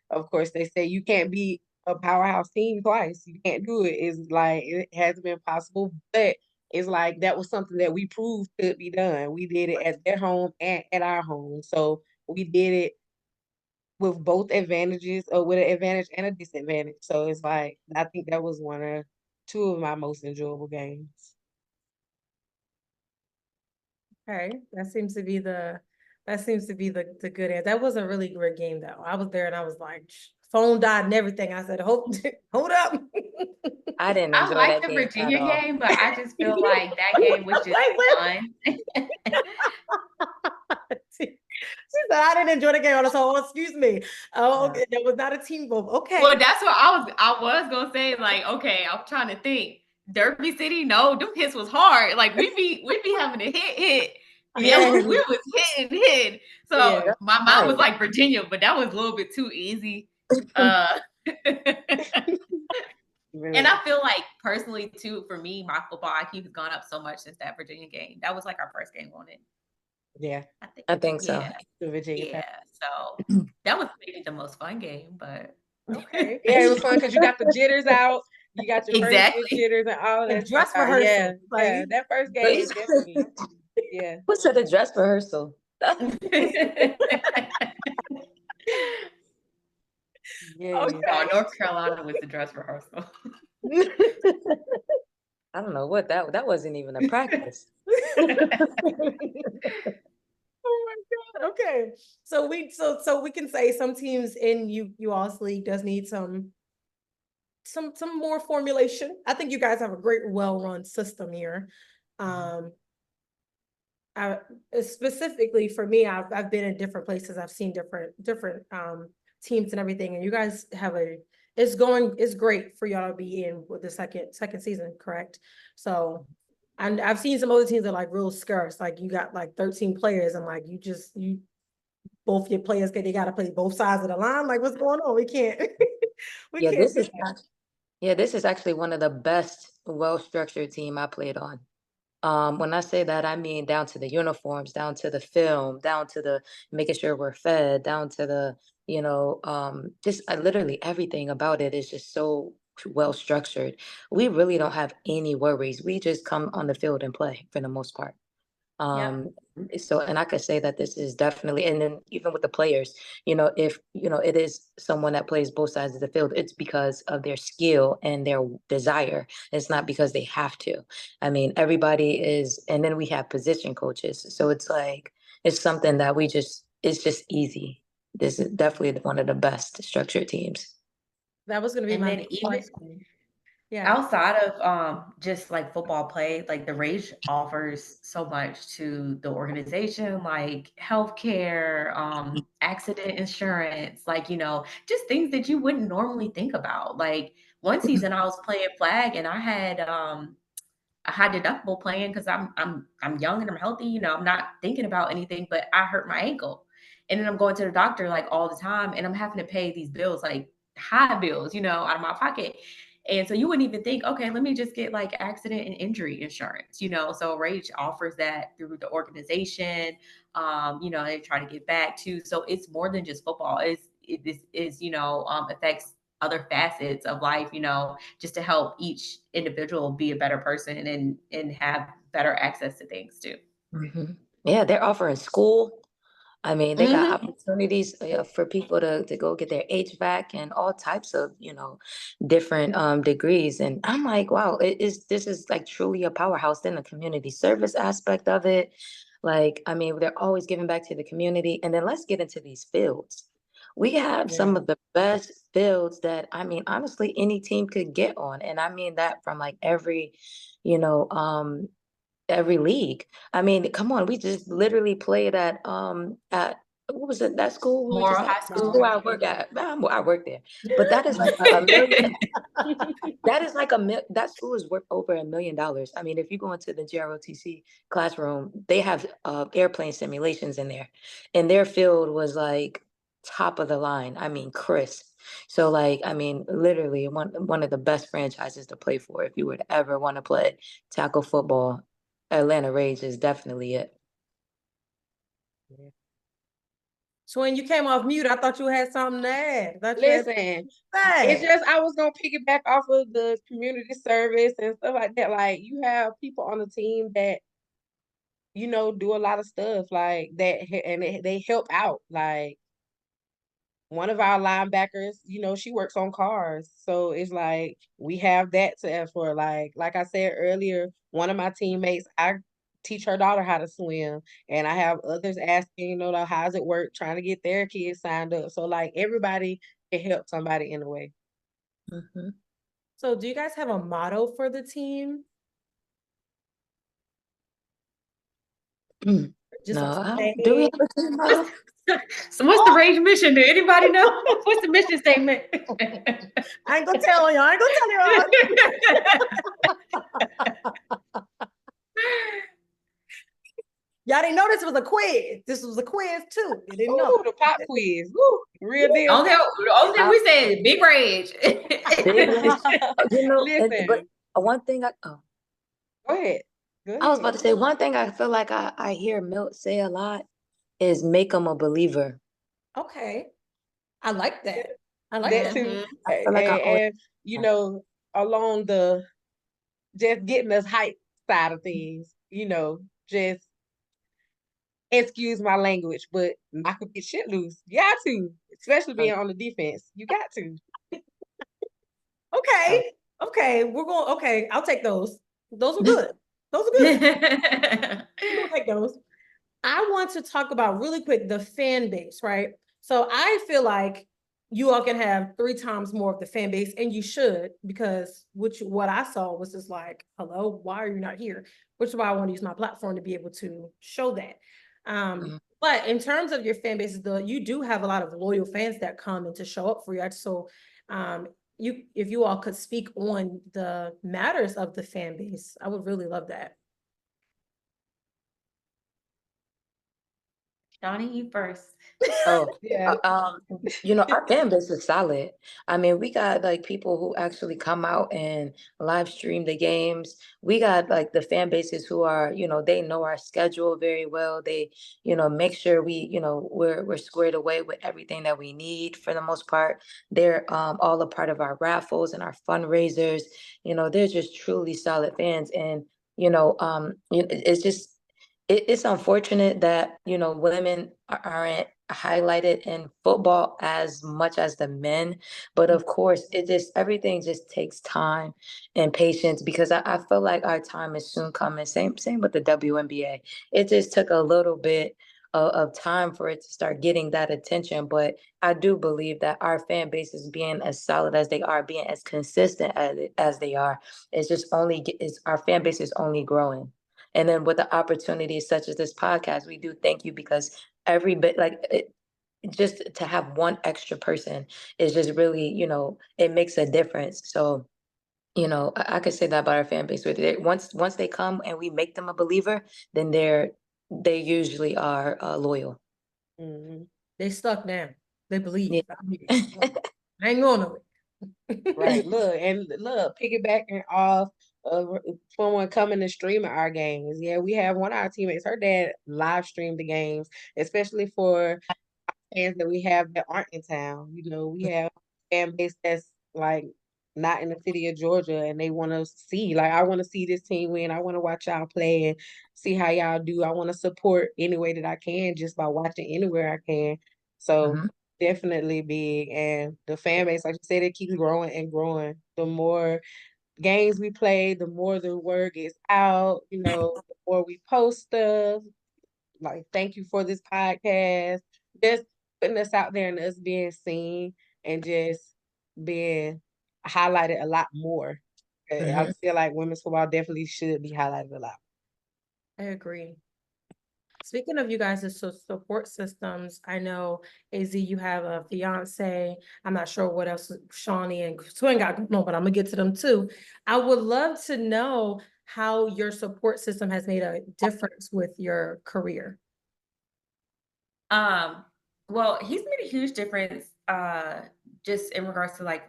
Of course, they say you can't beat a powerhouse team twice. You can't do it. It's like it hasn't been possible, but it's like that was something that we proved could be done. We did it at their home and at our home. So we did it with both advantages, or with an advantage and a disadvantage. So it's like I think that was two of my most enjoyable games. Okay, that seems to be the good answer. That was a really great game though. I was there and I was like, phone died and everything. I said, hold up. I didn't I enjoy like that the game Virginia at all. game, but I just feel like that game was just fun. She said, I didn't enjoy the game. So, excuse me. Oh, okay. That was not a team vote. Okay. Well, that's what I was gonna say. Like, okay, I'm trying to think. Derby City, no, them hits was hard. Like we be having to hit. Yeah. We was hitting. So Yeah. my mind was like Virginia, but that was a little bit too easy. Really. And I feel like personally too, for me, my football IQ has gone up so much since that Virginia game. That was like our first game on it. Yeah, I think so. Yeah, the Virginia. yeah. So that was maybe the most fun game, but Okay. Yeah, it was fun because you got the jitters out. You got your Exactly. first jitters and all of And that dress stuff out. rehearsal. Yeah, Like, yeah. That first game definitely. Yeah. What's at a dress rehearsal? Yeah. Okay. No, North Carolina was the dress rehearsal. I don't know what that wasn't even a practice. Oh my God. Okay. So we can say some teams in you all's league does need some more formulation. I think you guys have a great well-run system here. I specifically for me, I've been in different places. I've seen different teams and everything, and you guys have it's great for y'all to be in with the second season, correct? So and I've seen some other teams that are like real scarce, like you got like 13 players and like you both your players they gotta play both sides of the line. Like what's going on? We can't we Yeah, can't this is actually one of the best well-structured team I played on. When I say that, I mean down to the uniforms, down to the film, down to the making sure we're fed, down to the, just literally everything about it is just so well structured. We really don't have any worries. We just come on the field and play for the most part. So, and I could say that this is definitely, and then even with the players, if, it is someone that plays both sides of the field, it's because of their skill and their desire. It's not because they have to. I mean, everybody is, and then we have position coaches. So it's like, it's something that it's just easy. This is definitely one of the best structured teams. That was gonna be And my then next even question. Yeah. outside of just like football play, like the Rage offers so much to the organization, like healthcare, accident insurance, like just things that you wouldn't normally think about. Like one season I was playing flag and I had a high deductible plan because I'm young and I'm healthy, I'm not thinking about anything, but I hurt my ankle. And then I'm going to the doctor like all the time and I'm having to pay these bills, like high bills, out of my pocket. And so you wouldn't even think, okay, let me just get like accident and injury insurance, So Rage offers that through the organization. They try to get back to. So it's more than just football. Affects other facets of life, just to help each individual be a better person and have better access to things too. Mm-hmm. Yeah, they're offering school. I mean, they got opportunities for people to go get their HVAC and all types of, different degrees. And I'm like, wow, this is like truly a powerhouse. Then the community service aspect of it. Like, I mean, they're always giving back to the community. And then let's get into these fields. We have some of the best fields that, I mean, honestly, any team could get on. And I mean that from like you know, every league. I mean, come on, we just literally played at what was it, that school we were Moral just at? High The School. school I work at. I work there. But that is like a million. That is like that school is worth over $1 million. I mean, if you go into the GROTC classroom, they have airplane simulations in there. And their field was like top of the line. I mean, crisp. So like, I mean, literally one of the best franchises to play for if you would ever want to play tackle football. Atlanta Rage is definitely it. Twin, you came off mute. I thought you had something to add. Listen, it's just I was gonna piggyback off of the community service and stuff like that. Like you have people on the team that do a lot of stuff like that, and they help out. Like one of our linebackers, she works on cars, so it's like we have that to effort. Like I said earlier, one of my teammates, I teach her daughter how to swim, and I have others asking, how's it work, trying to get their kids signed up. So like everybody can help somebody in a way. Mm-hmm. So do you guys have a motto for the team? No, do we have a team motto? So what's the Rage mission? Do anybody know? What's the mission statement? I ain't gonna tell y'all. Y'all didn't know this was a quiz. This was a quiz too. You didn't know. The pop quiz. Woo, real deal. Only thing we said, big rage. Listen. But one thing Go ahead. I was about to say, one thing I feel like I hear Milt say a lot is make them a believer. Okay. I like that. I like that too. I feel like along the just getting us hype side of things, just excuse my language, but knock a bit shit loose. You got to, especially being on the defense. You got to. Okay, I'll take those. Those are good. We'll take those. I want to talk about really quick the fan base, right? So I feel like you all can have 3 times more of the fan base, and you should, because what I saw was just like, hello, why are you not here? Which is why I want to use my platform to be able to show that. But in terms of your fan base, you do have a lot of loyal fans that come and to show up for you. So if you all could speak on the matters of the fan base, I would really love that. Shawnie, you first. Oh, yeah. Our fan base is solid. I mean, we got like people who actually come out and live stream the games. We got like the fan bases who are, they know our schedule very well. They, make sure we're squared away with everything that we need for the most part. They're all a part of our raffles and our fundraisers. They're just truly solid fans. And, it's just it's unfortunate that women aren't highlighted in football as much as the men, but of course everything just takes time and patience, because I feel like our time is soon coming. Same with the WNBA. It just took a little bit of time for it to start getting that attention, but I do believe that our fan base is being as solid as they are, being as consistent as they are. Our fan base is only growing. And then with the opportunities such as this podcast, we do thank you, because every bit, just to have one extra person is just really, it makes a difference. So, I could say that about our fan base. Once they come and we make them a believer, then they usually are loyal. Mm-hmm. They stuck now. They believe. Yeah. Hang on to it. Right. Look, piggybacking off of someone coming and streaming our games. Yeah, we have one of our teammates, her dad live streamed the games, especially for fans that we have that aren't in town. We have fan base that's like not in the city of Georgia, and they want to see, like, I want to see this team win. I want to watch y'all play and see how y'all do. I want to support any way that I can just by watching anywhere I can. So definitely big. And the fan base, like you said, it keeps growing and growing. The more games we play, the more the word gets out, the more we post stuff. Like, thank you for this podcast. Just putting us out there and us being seen and just being highlighted a lot more. I feel like women's football definitely should be highlighted a lot. I agree. Speaking of you guys' support systems, I know, AZ, you have a fiance. I'm not sure what else Shawnie and Twin got going on, but I'm going to get to them too. I would love to know how your support system has made a difference with your career. Well, he's made a huge difference just in regards to like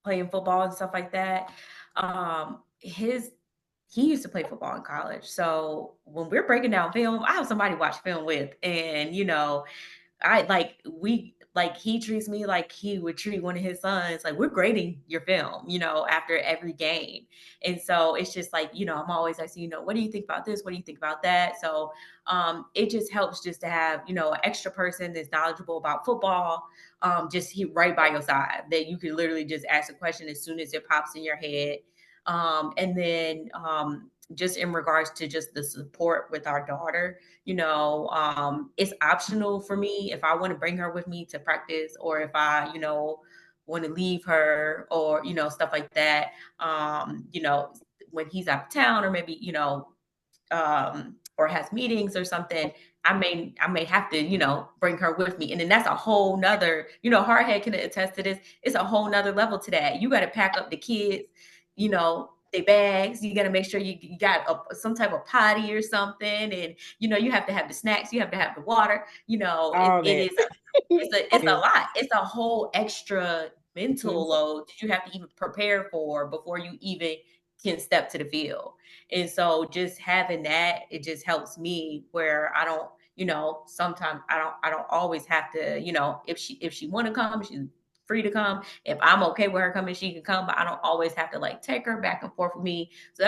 playing football and stuff like that. He used to play football in college. So when we're breaking down film, I have somebody to watch film with. And, he treats me like he would treat one of his sons. Like, we're grading your film, after every game. And so it's just like, I'm always asking, what do you think about this? What do you think about that? So it just helps just to have, an extra person that's knowledgeable about football, just right by your side, that you can literally just ask a question as soon as it pops in your head. And then just in regards to just the support with our daughter, it's optional for me if I want to bring her with me to practice, or if I, want to leave her, or, stuff like that. When he's out of town, or maybe, or has meetings or something, I may have to, bring her with me. And then that's a whole nother, Hardhead can attest to this. It's a whole nother level to that. You got to pack up the kids, their bags. You got to make sure you got some type of potty or something. And, you have to have the snacks. You have to have the water, it's a lot. It's a whole extra mental load that you have to even prepare for before you even can step to the field. And so just having that, it just helps me where I don't, sometimes I don't always have to, if she want to come, she's free to come. If I'm okay with her coming, she can come, but I don't always have to like take her back and forth with me. So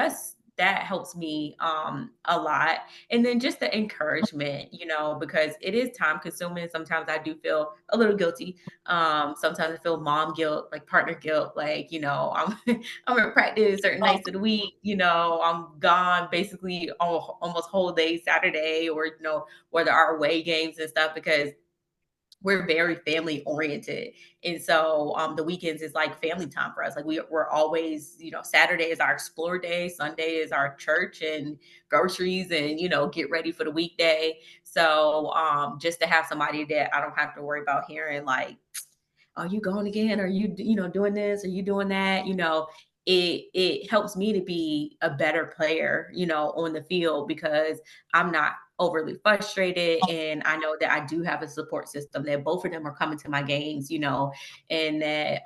that helps me a lot. And then just the encouragement, because it is time consuming. Sometimes I do feel a little guilty. Sometimes I feel mom guilt, like partner guilt, like, I'm I'm in practice certain nights of the week, I'm gone basically almost whole day Saturday, or, where there are away games and stuff, because we're very family oriented. And so the weekends is like family time for us. Like we're always, Saturday is our explore day. Sunday is our church and groceries and, get ready for the weekday. So just to have somebody that I don't have to worry about hearing like, are you going again? Are you, doing this? Are you doing that? It helps me to be a better player, on the field, because I'm not overly frustrated. And I know that I do have a support system, that both of them are coming to my games, and that,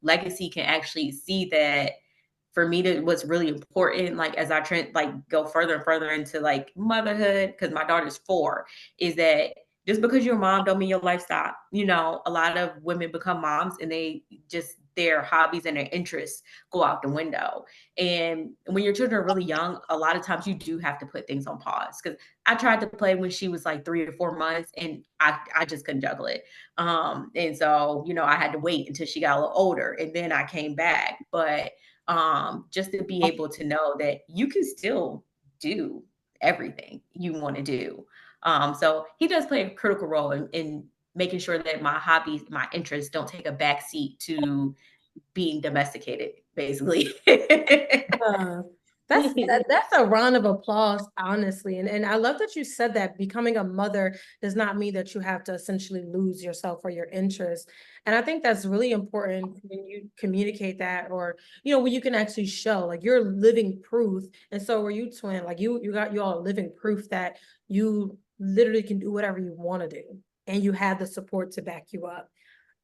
Legacy can actually see that for me, that what's really important, like as I go further and further into like motherhood, because my daughter's 4, is that just because you're a mom don't mean your life stop. A lot of women become moms and their hobbies and their interests go out the window. And when your children are really young, a lot of times you do have to put things on pause. Because I tried to play when she was like 3 or 4 months, and I just couldn't juggle it. And so, I had to wait until she got a little older, and then I came back. But just to be able to know that you can still do everything you want to do. So he does play a critical role in making sure that my hobbies, my interests don't take a back seat to being domesticated, basically. That's a round of applause, honestly. And I love that you said that becoming a mother does not mean that you have to essentially lose yourself or your interests. And I think that's really important when you communicate that, or, when you can actually show like you're living proof. And so were you, twin, like you all living proof that you literally can do whatever you want to do, and you have the support to back you up.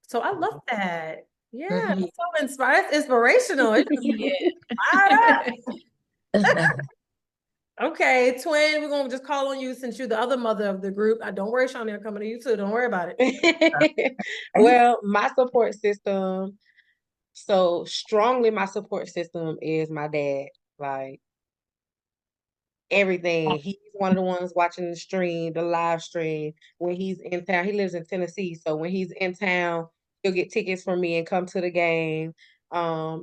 So I love that. Yeah, it's so inspired. It's inspirational. It's Okay, twin, we're gonna just call on you since you're the other mother of the group. Don't worry, Shawnie, I'm coming to you too. Don't worry about it. Well, my support system, so strongly my support system is my dad. Like everything. He's one of the ones watching the live stream when he's in town. He lives in Tennessee, so when he's in town, he'll get tickets for me and come to the game.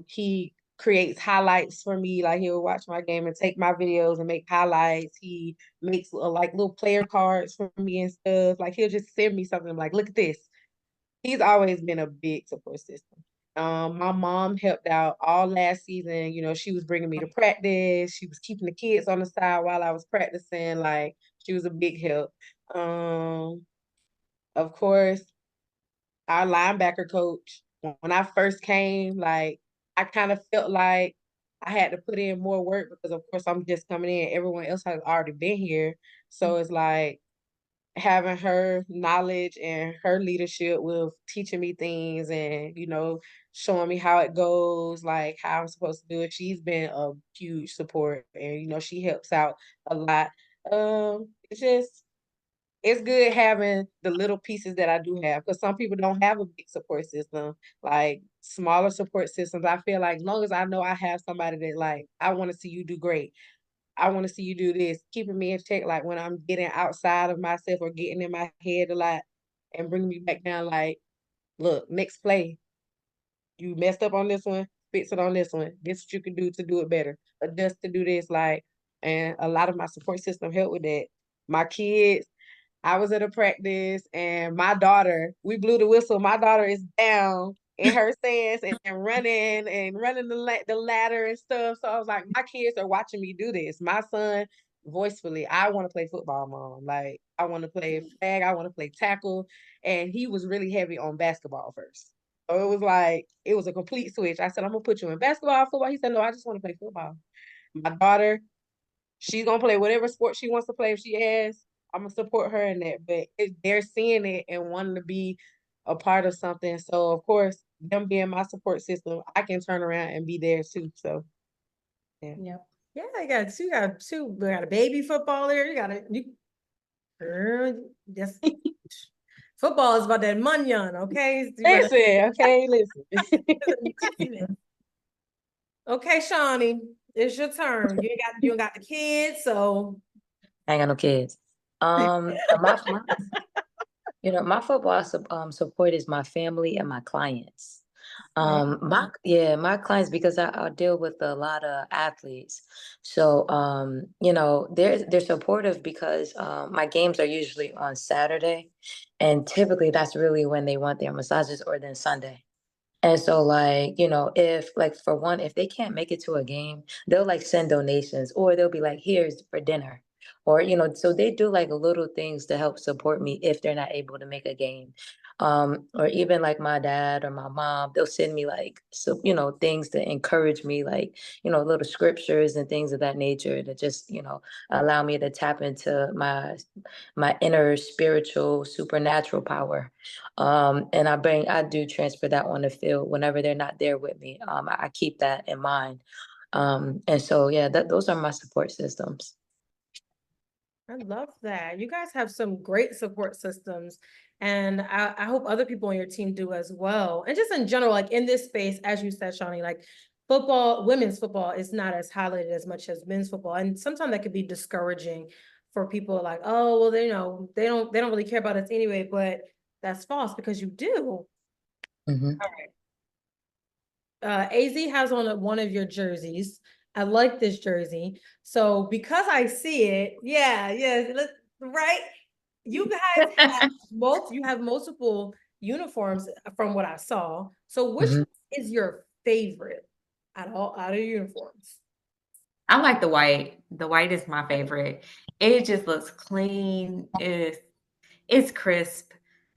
He creates highlights for me. Like he'll watch my game and take my videos and make highlights. He makes like little player cards for me and stuff. Like he'll just send me something like, look at this. He's always been a big support system. My mom helped out all last season. She was bringing me to practice. She was keeping the kids on the side while I was practicing. Like she was a big help. Of course, our linebacker coach, when I first came, like I kind of felt like I had to put in more work because of course I'm just coming in. Everyone else has already been here. So it's like having her knowledge and her leadership with teaching me things and, showing me how it goes, like how I'm supposed to do it. She's been a huge support and, she helps out a lot. It's just it's good having the little pieces that I do have, because some people don't have a big support system, like smaller support systems. I feel like as long as I know I have somebody that like, I want to see you do great. I want to see you do this, keeping me in check, like when I'm getting outside of myself or getting in my head a lot and bringing me back down, like, look, next play, you messed up on this one, fix it on this one. This is what you can do to do it better. Adjust to do this, like, and a lot of my support system helped with that. My kids, I was at a practice and my daughter, we blew the whistle. My daughter is down in her stance and running the ladder and stuff. So I was like, my kids are watching me do this. My son, voicefully, I want to play football, mom. Like, I want to play flag, I want to play tackle. And he was really heavy on basketball first. So it was like, it was a complete switch. I said, I'm gonna put you in basketball, football. He said, no, I just want to play football. My daughter, she's gonna play whatever sport she wants to play. If she has, I'm gonna support her in that. But they're seeing it and wanting to be a part of something. So of course, them being my support system, I can turn around and be there too. So yeah. Yep. Yeah, you got two. We got a baby footballer. Girl, just football is about that munyon, okay? Listen, okay, listen. Okay, Shawnie, it's your turn. You ain't got the kids, so I ain't got no kids. My my football support is my family and my clients. My clients, because I deal with a lot of athletes. So they're supportive because my games are usually on Saturday, and typically that's really when they want their massages, or then Sunday. And so, like, if, like, for one, if they can't make it to a game, they'll like send donations, or they'll be like, here's for dinner. Or, so they do like little things to help support me if they're not able to make a game. Or even like my dad or my mom, they'll send me like, so, things to encourage me, like, little scriptures and things of that nature to just, allow me to tap into my inner spiritual supernatural power. And I do transfer that on the field whenever they're not there with me. I keep that in mind. And so, yeah, those are my support systems. I love that. You guys have some great support systems, and I hope other people on your team do as well. And just in general, like in this space, as you said, Shawnie, like football, women's football is not as highlighted as much as men's football, and sometimes that could be discouraging for people. Like, oh, well, they don't really care about us anyway. But that's false, because you do. Mm-hmm. All right. AZ has on one of your jerseys. I like this jersey. So because I see it, right? You guys have multiple uniforms from what I saw. So which is your favorite out of uniforms? I like the white. The white is my favorite. It just looks clean. It's crisp.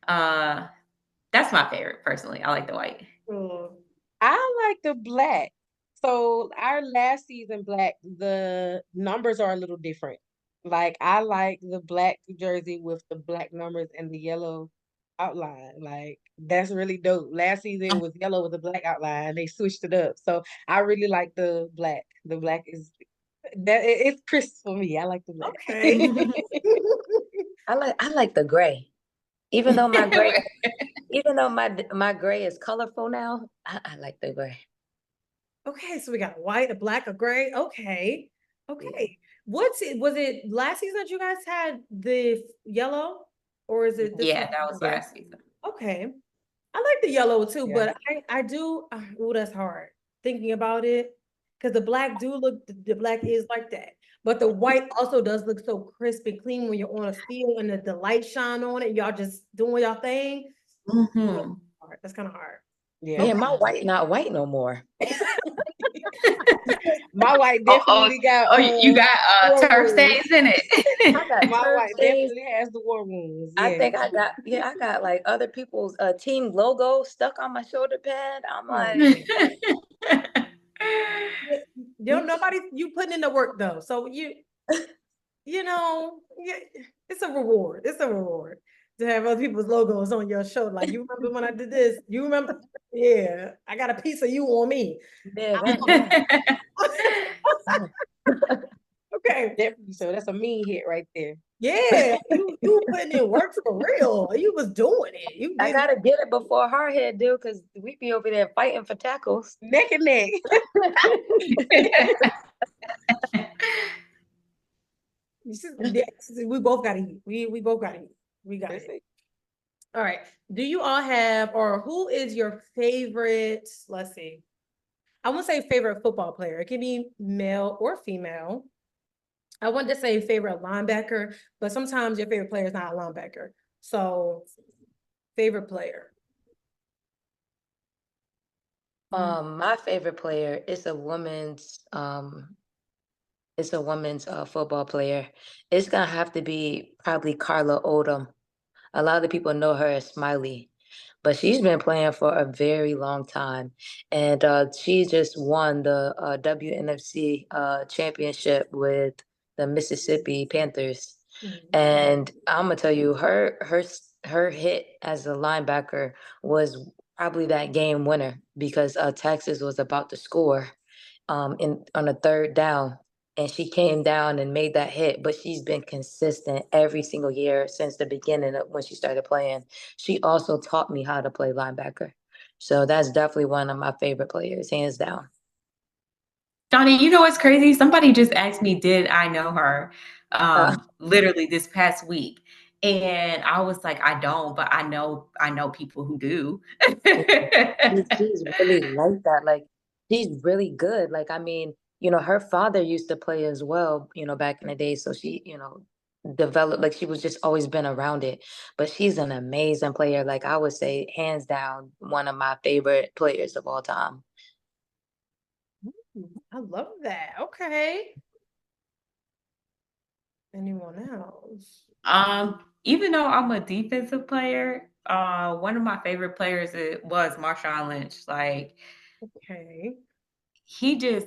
That's my favorite personally. I like the white. I like the black. So our last season black, the numbers are a little different. Like, I like the black jersey with the black numbers and the yellow outline. Like, that's really dope. Last season it was yellow with a black outline, and they switched it up. So I really like the black. The black is it's crisp for me. I like the black. Okay. I like the gray. Even though my gray is colorful now, I like the gray. Okay, so we got white, a black, a gray. Okay. Was it last season that you guys had the yellow, or is it this Yeah, that was last season. Okay. I like the yellow too, Yeah. but I do, that's hard thinking about it, because the black is like that. But the white also does look so crisp and clean when you're on a field and the light shine on it, y'all just doing y'all thing. Mm-hmm. That's kind of hard. Yeah. Man, my white not white no more. My white definitely got. You got turf stains in it. I got My turf white stains. definitely has the war wounds. I Yeah. think I got like other people's team logo stuck on my shoulder pad. I'm like, Nobody, you putting in the work though. So it's a reward. It's a reward to have other people's logos on your shoulder. Like, you remember when I did this? You remember? Yeah, I got a piece of you on me. yeah, right. Okay. Okay. Definitely. So that's a mean hit right there. Yeah, you putting in work for real. You was doing it. You I did gotta get it before her head, dude, because we be over there fighting for tackles. Neck and neck. We both gotta eat. We both gotta eat. We got it. All right. Do you all have, or who is your favorite? Let's see. I won't say favorite football player. It can be male or female. I want to say favorite linebacker, but sometimes your favorite player is not a linebacker. So, favorite player. My favorite player is a woman's football player. It's gonna have to be probably Carla Odom. A lot of people know her as Smiley, but she's been playing for a very long time, and she just won the WNFC championship with the Mississippi Panthers. And I'm gonna tell you, her hit as a linebacker was probably that game winner because Texas was about to score in on a third down, and she came down and made that hit. But she's been consistent every single year since the beginning of when she started playing. She also taught me how to play linebacker, so that's definitely one of my favorite players, hands down. Shawnie, you know what's crazy? Somebody just asked me, did I know her? Literally this past week. And I was like, I don't, but I know people who do. She's really like that. Like, she's really good. Like, I mean, her father used to play as well, back in the day. So she, developed, like, she was just always been around it. But she's an amazing player. Like, I would say, hands down, one of my favorite players of all time. I love that. Okay. Anyone else? Even though I'm a defensive player, one of my favorite players was Marshawn Lynch. Like, Okay. he just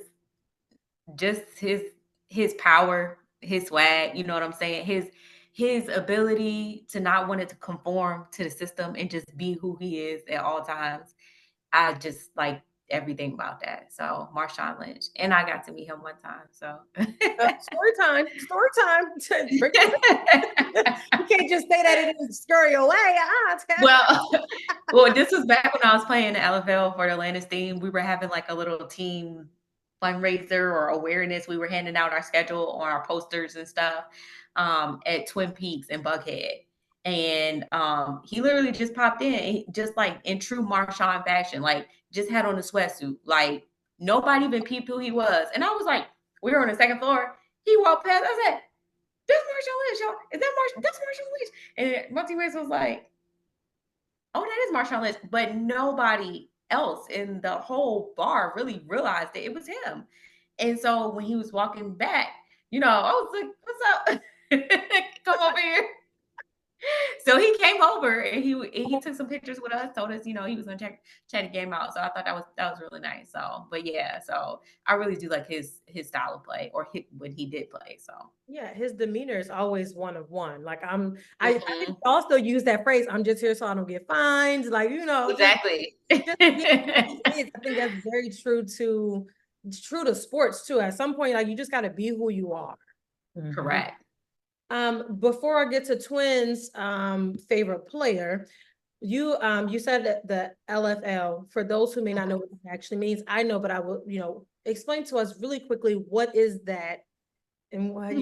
his power, his swag, you know what I'm saying? His ability to not want it to conform to the system and just be who he is at all times. I just like everything about that. So Marshawn Lynch. And I got to meet him one time. So Story time. You can't just say that and scurry away. Well, this was back when I was playing the LFL for the Atlantis team. We were having like a little team fundraiser or awareness. We were handing out our schedule on our posters and stuff at Twin Peaks in Buckhead. And he literally just popped in, just like in true Marshawn fashion, like just had on a sweatsuit. Like nobody even peeped who he was. And I was like, we were on the second floor. He walked past. I said, "That's Marshawn Lynch, y'all. Is that Marshawn? That's Marshawn Lynch." And my teammates was like, "Oh, that is Marshawn Lynch." But nobody else in the whole bar really realized that it was him. And so when he was walking back, I was like, "What's up? Come over here." So he came over and he took some pictures with us, told us, he was gonna check the game out. So I thought that was really nice. So, but yeah, so I really do like his style of play or when he did play. So yeah, his demeanor is always one of one. Like I think also use that phrase, "I'm just here so I don't get fined." Like, exactly. I think that's very true to sports too. At some point, like you just gotta be who you are. Correct. Before I get to Twins, favorite player, you said that the LFL, for those who may not know what it actually means, I know, but I will, explain to us really quickly, what is that and what,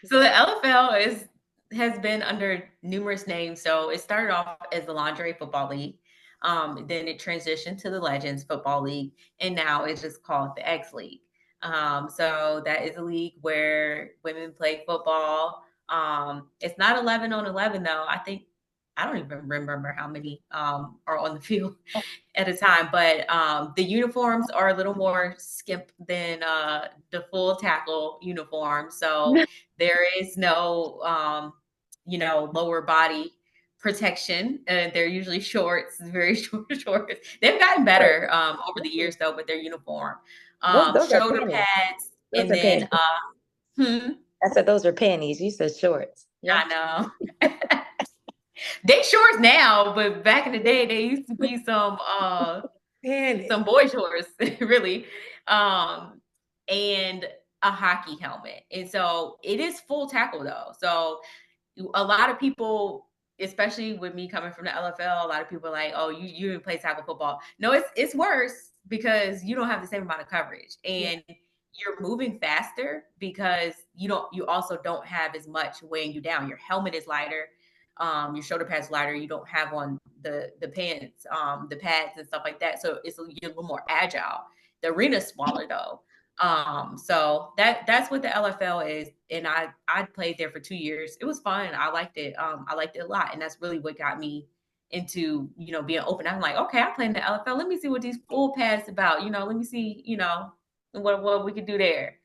So the LFL has been under numerous names. So it started off as the Lingerie Football League. Then it transitioned to the Legends Football League, and now it's just called the X League. So that is a league where women play football. It's not 11 on 11 though. I don't even remember how many are on the field at a time, but the uniforms are a little more skimp than the full tackle uniform. So there is no, lower body protection. They're usually shorts, very short shorts. They've gotten better over the years though with their uniform. Those Shoulder are panties. pads, Those and are then panties. I said those are panties. You said shorts. Yeah. I know. They shorts now, but back in the day, they used to be some boy shorts, really. And a hockey helmet. And so it is full tackle though. So a lot of people, especially with me coming from the LFL, a lot of people are like, oh, you didn't play tackle football. No, it's worse because you don't have the same amount of coverage and you're moving faster because you also don't have as much weighing you down. Your helmet is lighter. Your shoulder pads lighter. You don't have on the pants, the pads and stuff like that. So you're a little more agile. The arena's smaller though. So that's what the LFL is. And I played there for 2 years. It was fun. I liked it. I liked it a lot. And that's really what got me into, being open. I'm like, okay, I play in the LFL. Let me see what these full pads about, let me see, what we could do there.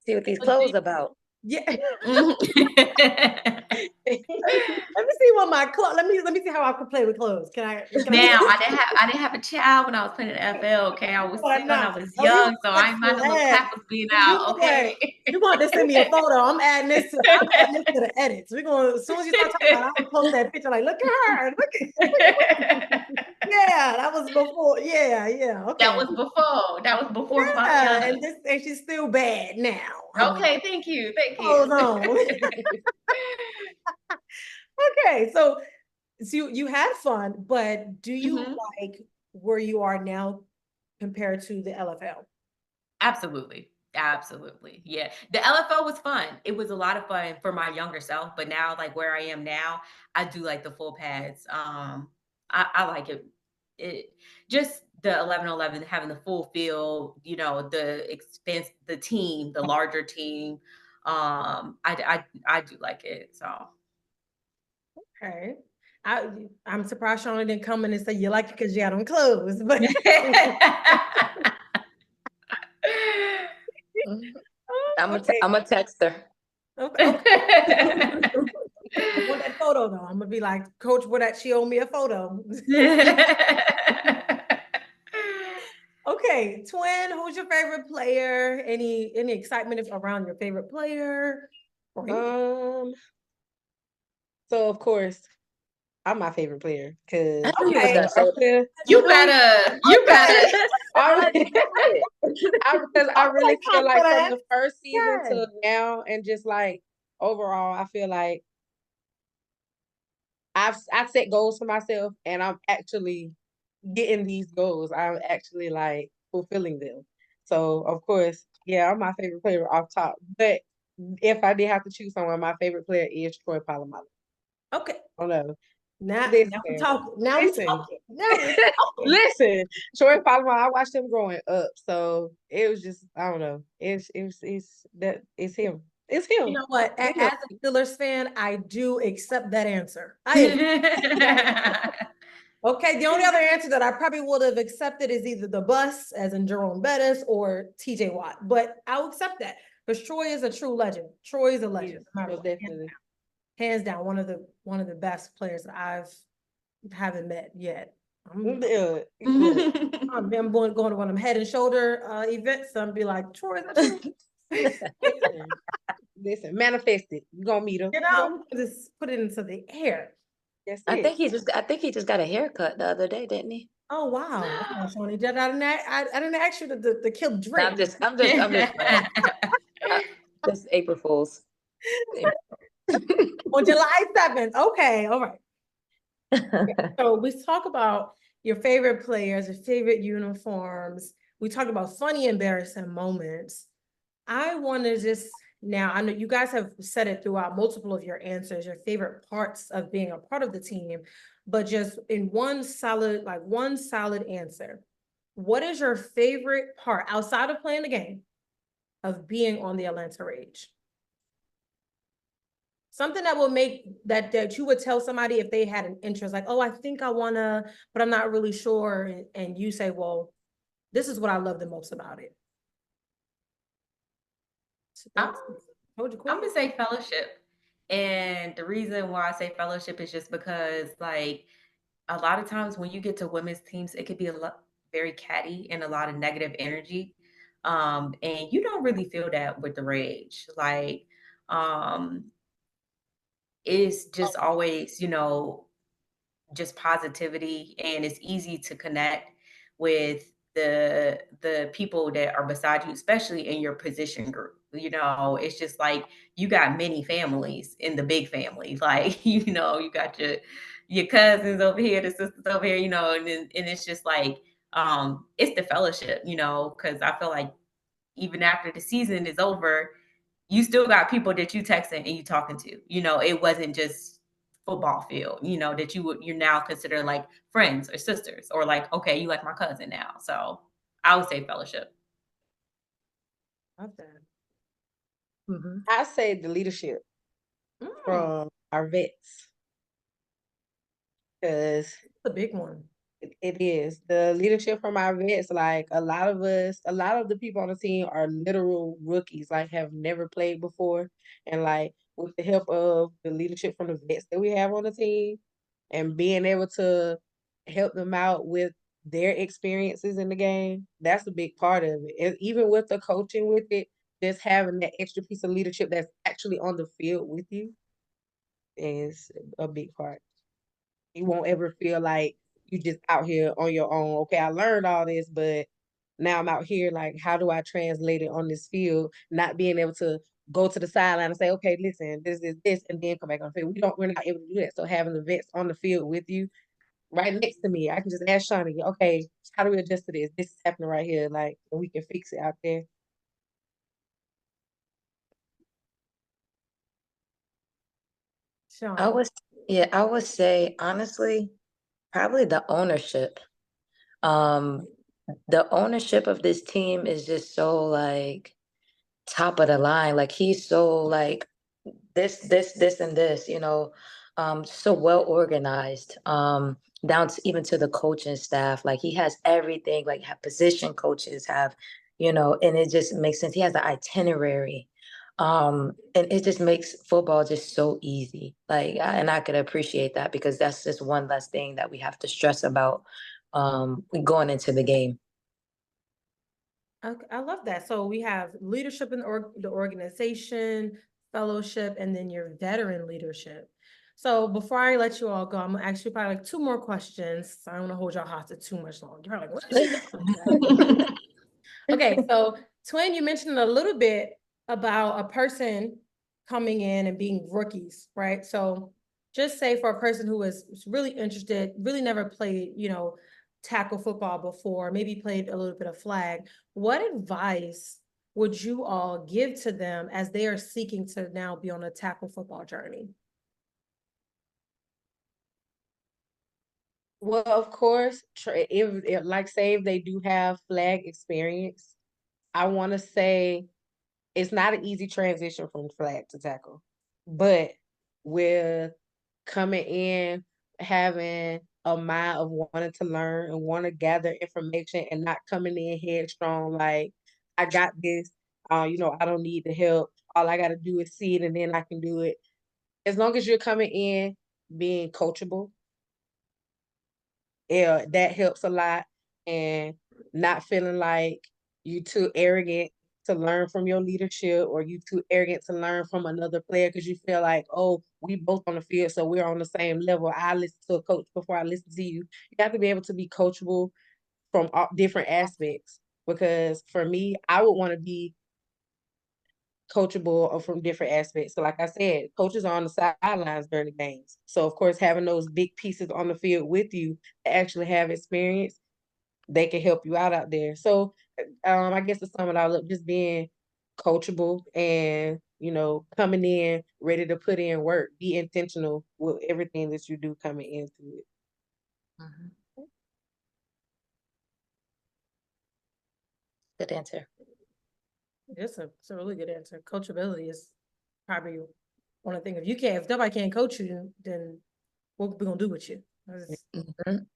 See what these clothes about. Yeah. Let me see what my clothes. Let me see how I can play with clothes. I didn't have a child when I was playing the NFL. Okay, I was sick when I was young, so I ain't mind the little tackles being out. Okay, you want to send me a photo? I'm adding this to the edits. We're gonna, as soon as you start talking about it, I'm gonna post that picture. Like, look at her. Yeah, that was before. Yeah. Okay, that was before. Yeah, and she's still bad now. Okay, thank you. Hold on. Okay, so you had fun, but do you like where you are now compared to the LFL? Absolutely. Yeah. The LFL was fun. It was a lot of fun for my younger self, but now like where I am now, I do like the full pads. I like it. It just the 11-11 having the full field, the expense, the team, the larger team. I do like it. So okay. I'm surprised Shawnie didn't come in and say you like it because you had on clothes, but I'm a texter. Okay. I want that photo though. I'm gonna be like, Coach, she owed me a photo. Okay, Twin, who's your favorite player? Any excitement around your favorite player? So of course, I'm my favorite player because you better. Because I really feel like from the first season to now, and just like overall, I feel like I've set goals for myself, and I'm actually getting these goals. I'm actually like fulfilling them. So of course, yeah, I'm my favorite player off top. But if I did have to choose someone, my favorite player is Troy Polamalu. Okay. Oh no. Now we talking. Listen, Troy Polamalu, I watched him growing up, so it was just, I don't know. It's him. It's him. You know what? As a Steelers fan, I do accept that answer. Okay, the only other answer that I probably would have accepted is either the bus, as in Jerome Bettis, or TJ Watt. But I'll accept that because Troy is a true legend. Troy is a legend. Yes, definitely. Hands down, one of the best players that haven't met yet. I'm going to one of them Head and Shoulder events. So I'm be like, Troy, is that true? Listen, manifest it. You're gonna meet him. Just put it into the air. Yes, I think he just got a haircut the other day, didn't he? Oh wow, Shawnie, I didn't ask you to kill the dream. I'm just just April Fools. On July 7th. Okay, all right. So we talk about your favorite players, your favorite uniforms. We talk about funny, embarrassing moments. I want to now, I know you guys have said it throughout multiple of your answers, your favorite parts of being a part of the team, but just in one solid answer. What is your favorite part outside of playing the game of being on the Atlanta Rage? Something that will make that you would tell somebody if they had an interest, like, oh, I think I wanna, but I'm not really sure. And you say, well, this is what I love the most about it. I'm gonna say fellowship. And the reason why I say fellowship is just because like a lot of times when you get to women's teams, it could be very catty and a lot of negative energy. And you don't really feel that with the Rage. Like it's just always, just positivity, and it's easy to connect with the people that are beside you, especially in your position group. You know, it's just like you got many families in the big family. Like, you know, you got your cousins over here, the sisters over here, you know, and it's just like it's the fellowship, you know, because I feel like even after the season is over, you still got people that you texting and you talking to. You know, it wasn't just football field, you know, that you're now considered like friends or sisters, or like, okay, you like my cousin now. So I would say fellowship. Love that. Mhm. I say the leadership from our vets, because The big one. it is the leadership from our vets. Like a lot of the people on the team are literal rookies, like have never played before. And like with the help of the leadership from the vets that we have on the team and being able to help them out with their experiences in the game, that's a big part of it. And even with the coaching with it, just having that extra piece of leadership that's actually on the field with you is a big part. You won't ever feel like you just out here on your own. Okay, I learned all this, but now I'm out here. Like, how do I translate it on this field? Not being able to go to the sideline and say, okay, listen, this is this, and then come back on the field. We're not able to do that. So having the vets on the field with you, right next to me, I can just ask Shawnie, okay, how do we adjust to this? This is happening right here. Like, and we can fix it out there. Sean. I would say honestly, probably the ownership. Um, the ownership of this team is just so like top of the line. Like he's so like this, and this, you know, so well organized. Down to even to the coaching staff. Like he has everything, like have position coaches have, you know, and it just makes sense. He has the itinerary. And it just makes football just so easy. Like, and I could appreciate that because that's just one less thing that we have to stress about going into the game. Okay, I love that. So we have leadership in the organization, fellowship, and then your veteran leadership. So before I let you all go, I'm gonna ask you probably like two more questions. So I don't want to hold y'all hostage too much longer. You're like, what is she doing? Okay, so Twin, you mentioned a little bit about a person coming in and being rookies, right? So just say for a person who is really interested, really never played, you know, tackle football before, maybe played a little bit of flag, what advice would you all give to them as they are seeking to now be on a tackle football journey? Well, of course, if like say if they do have flag experience, I want to say it's not an easy transition from flag to tackle, but with coming in, having a mind of wanting to learn and want to gather information and not coming in headstrong, like, I got this, you know, I don't need the help. All I got to do is see it and then I can do it. As long as you're coming in being coachable, yeah, that helps a lot. And not feeling like you too arrogant to learn from your leadership or you too arrogant to learn from another player because you feel like, oh, we both on the field, so we're on the same level. I listen to a coach before I listen to you. You have to be able to be coachable from all different aspects. Because for me, I would want to be coachable from different aspects. So like I said, coaches are on the sidelines during the games. So of course, having those big pieces on the field with you that actually have experience, they can help you out there. So I guess to sum it all up, just being coachable and, you know, coming in ready to put in work, be intentional with everything that you do coming into it. Mhm. Good answer. It's a really good answer. Coachability is probably one of the things. If nobody can't coach you, then what we gonna do with you? Mhm.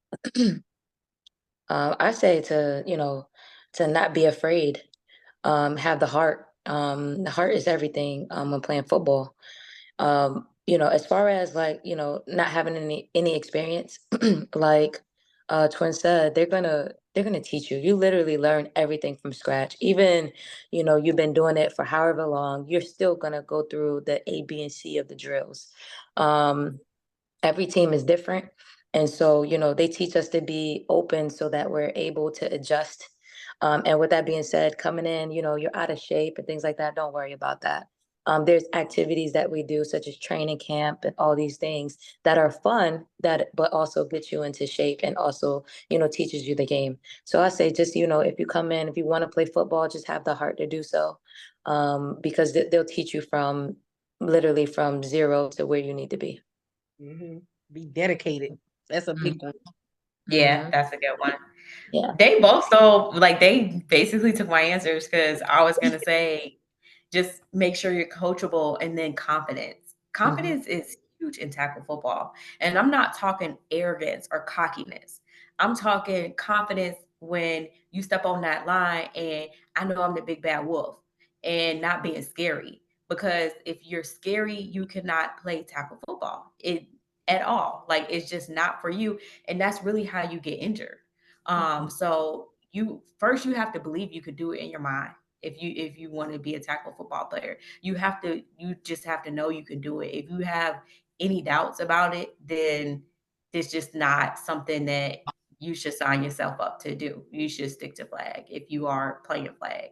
I say to, you know, to not be afraid, have the heart. The heart is everything when playing football. You know, as far as like, you know, not having any experience, like Twin said, they're gonna teach you. You literally learn everything from scratch. Even, you know, you've been doing it for however long, you're still gonna go through the A, B, and C of the drills. Every team is different. And so, you know, they teach us to be open so that we're able to adjust And with that being said, coming in, you're out of shape and things like that. Don't worry about that. There's activities that we do, such as training camp and all these things that are fun, but also get you into shape and also, teaches you the game. So I say just, if you come in, if you want to play football, just have the heart to do so, because they'll teach you from literally from zero to where you need to be. Be dedicated. That's a big one. Yeah, that's a good one. Yeah. They both they basically took my answers, because I was gonna say just make sure you're coachable, and then confidence. Confidence is huge in tackle football. And I'm not talking arrogance or cockiness. I'm talking confidence when you step on that line and I know I'm the big bad wolf, and not being scary. Because if you're scary, you cannot play tackle football at all. Like, it's just not for you. And that's really how you get injured. So you have to believe you could do it in your mind. If you want to be a tackle football player, you just have to know you can do it. If you have any doubts about it, then it's just not something that you should sign yourself up to do. You should stick to flag if you are playing flag.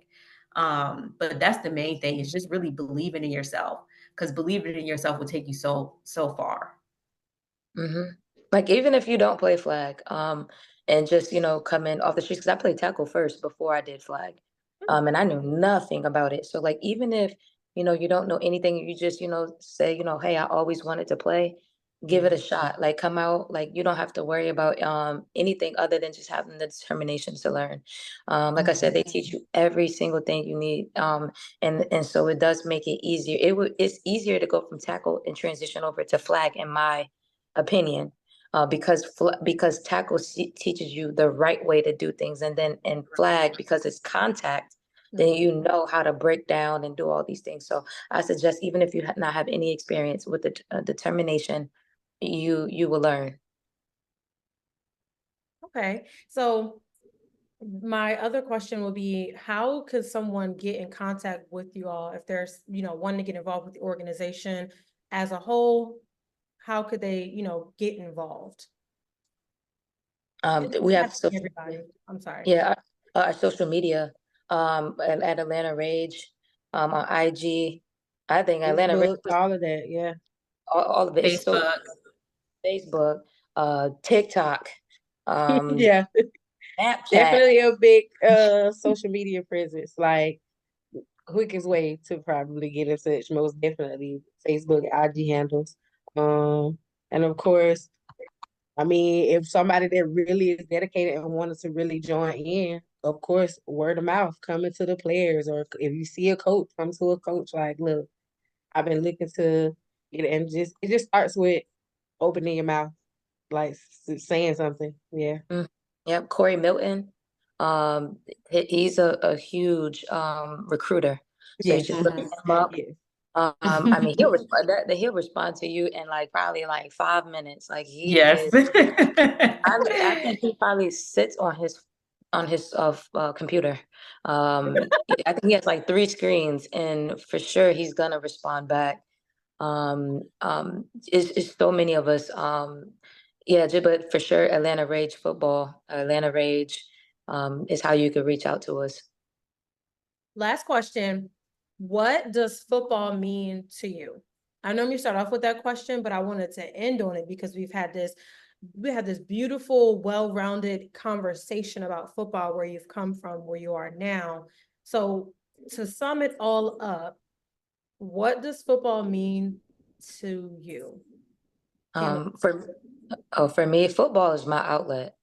But that's the main thing, is just really believing in yourself, because believing in yourself will take you so far. Like, even if you don't play flag, and just, come in off the streets, because I played tackle first before I did flag. And I knew nothing about it. So, like, even if, you don't know anything, you just, say, hey, I always wanted to play, give it a shot. Like, come out, like, you don't have to worry about anything other than just having the determination to learn. Like I said, they teach you every single thing you need. And so it does make it easier. It's easier to go from tackle and transition over to flag, in my opinion. Because tackle teaches you the right way to do things, and then in flag, because it's contact, then you know how to break down and do all these things. So I suggest, even if you not have any experience with the determination, you will learn. Okay, so my other question will be, how could someone get in contact with you all if there's, wanting to get involved with the organization as a whole? How could they, get involved? We have everybody. I'm sorry. Yeah, our social media, at Atlanta Rage, on IG. I think Atlanta Rage, all of that, yeah. all of it. Facebook. Facebook, TikTok, yeah, Snapchat. Definitely a big social media presence. Like, quickest way to probably get in touch, most definitely Facebook, IG handles. And of course, I mean, if somebody that really is dedicated and wanted to really join in, of course, word of mouth, coming to the players, or if you see a coach, come to a coach. Like, look, I've been looking to get it, and it just starts with opening your mouth, like saying something. Yeah. Yep, Corey Milton. He's a huge recruiter. So you should look him up. Yes. I mean, he'll respond to you in like probably like 5 minutes. Like, Yes. I think he probably sits on his computer. I think he has like 3 screens, and for sure he's gonna respond back. It's so many of us. But for sure, Atlanta Rage Football, Atlanta Rage, is how you could reach out to us. Last question. What does football mean to you? I know you start off with that question, but I wanted to end on it because we had this beautiful, well-rounded conversation about football, where you've come from, where you are now. So to sum it all up, what does football mean to you? For me, football is my outlet.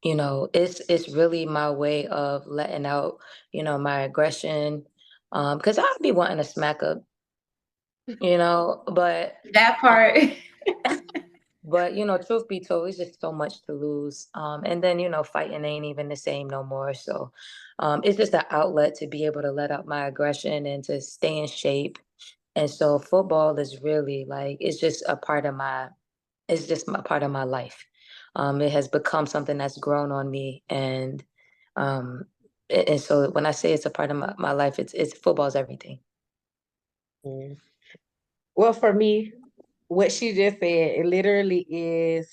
It's really my way of letting out, my aggression. Because I'd be wanting to smack up, but that part. But, truth be told, it's just so much to lose. And then, fighting ain't even the same no more. So it's just an outlet to be able to let out my aggression and to stay in shape. And so football is really like, it's just a part of part of my life. It has become something that's grown on me. And so when I say it's a part of my life, it's football's everything. Yeah. Well, for me, what she just said, it literally is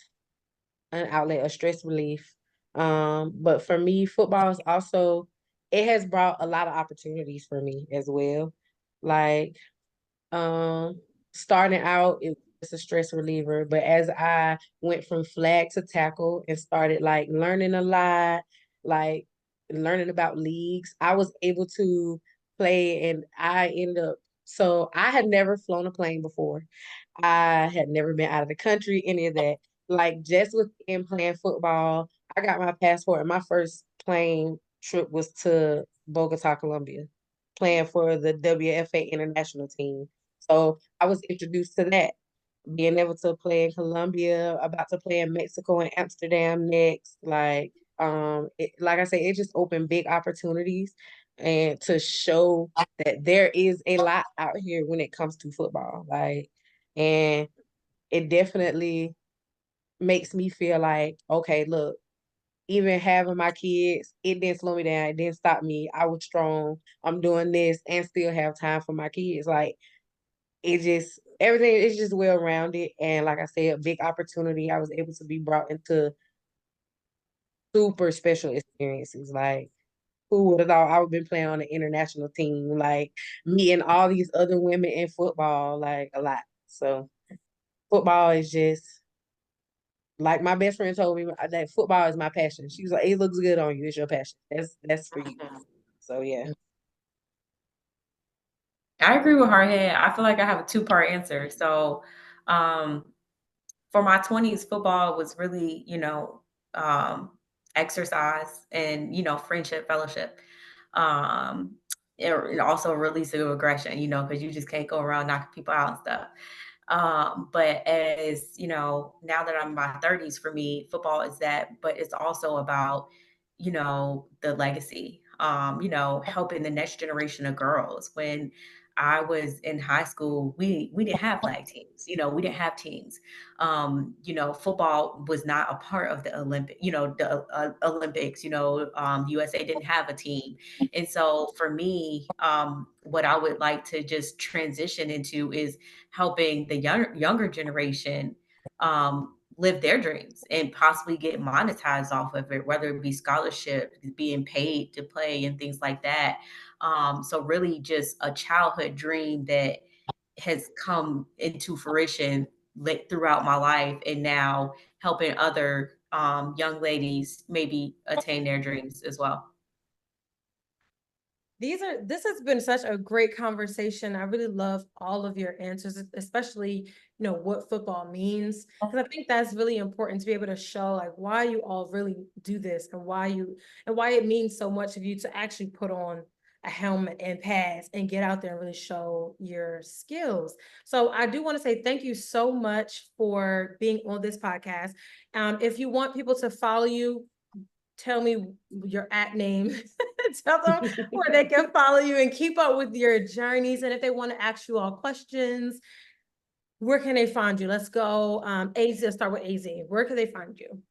an outlet of stress relief. But for me, football is also, it has brought a lot of opportunities for me as well. Like, starting out, it was a stress reliever, but as I went from flag to tackle and started like learning a lot, like learning about leagues, I was able to play, and I ended up, so I had never flown a plane before. I had never been out of the country, any of that. Like just within playing football, I got my passport, and my first plane trip was to Bogota, Colombia, playing for the WFA international team. So I was introduced to that, being able to play in Colombia, about to play in Mexico and Amsterdam next. Like I say, it just opened big opportunities and to show that there is a lot out here when it comes to football. And it definitely makes me feel like, okay, look, even having my kids, it didn't slow me down. It didn't stop me. I was strong. I'm doing this and still have time for my kids. Like, it just, everything is just well rounded. And like I said, a big opportunity. I was able to be brought into super special experiences. Like, who would have thought I would have been playing on an international team, like meeting all these other women in football, like a lot. So football is just, like my best friend told me, that football is my passion. She was like, "It looks good on you. It's your passion. That's for you." So yeah. I agree with Hardhead. I feel like I have a two-part answer. So, for my 20s, football was really, exercise and, friendship, fellowship. And also a release of aggression, because you just can't go around knocking people out and stuff. But as now that I'm in my 30s, for me, football is that, but it's also about, the legacy, helping the next generation of girls. When I was in high school, we didn't have flag teams, we didn't have teams. Football was not a part of the Olympics, USA didn't have a team. And so for me, what I would like to just transition into is helping the younger generation live their dreams and possibly get monetized off of it, whether it be scholarship, being paid to play and things like that. So really just a childhood dream that has come into fruition throughout my life, and now helping other young ladies maybe attain their dreams as well. This has been such a great conversation. I really love all of your answers, especially, what football means. Because I think that's really important to be able to show like why you all really do this and why it means so much of you to actually put on a helmet and pads and get out there and really show your skills. So I do want to say thank you so much for being on this podcast. If you want people to follow you, tell me your @name. Tell them where they can follow you and keep up with your journeys. And if they want to ask you all questions, where can they find you? Let's go. AZ, let's start with AZ. Where can they find you?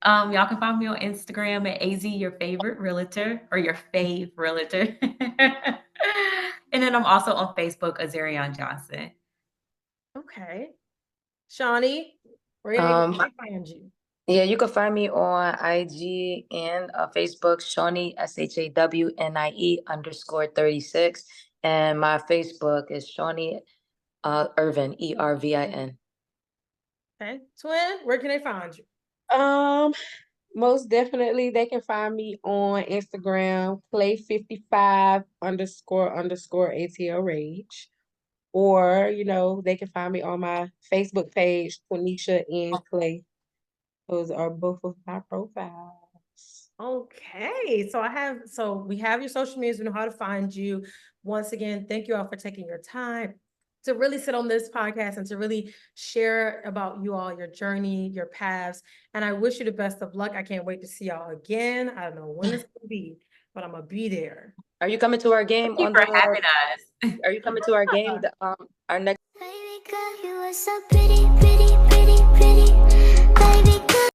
Y'all can find me on Instagram at AZ, your favorite realtor, or your fave realtor. And then I'm also on Facebook, Azarian Johnson. Okay. Shawnie, where can they find you? Yeah, you can find me on IG and Facebook, Shawnie, SHAWNIE_36. And my Facebook is Shawnie Irvin, ERVIN. Okay. Twin, where can they find you? Most definitely they can find me on Instagram, play55__ATL Rage. Or, they can find me on my Facebook page, Quenisha and Clay. Those are both of my profiles. Okay, so we have your social medias, we know how to find you. Once again, thank you all for taking your time to really sit on this podcast and to really share about you all, your journey, your paths. And I wish you the best of luck. I can't wait to see y'all again. I don't know when it's gonna be, but I'm gonna be there. Are you coming to our game? Thank you for having us. Are you coming to our game? Our next. Baby girl, you are so pretty, pretty, pretty, pretty. Baby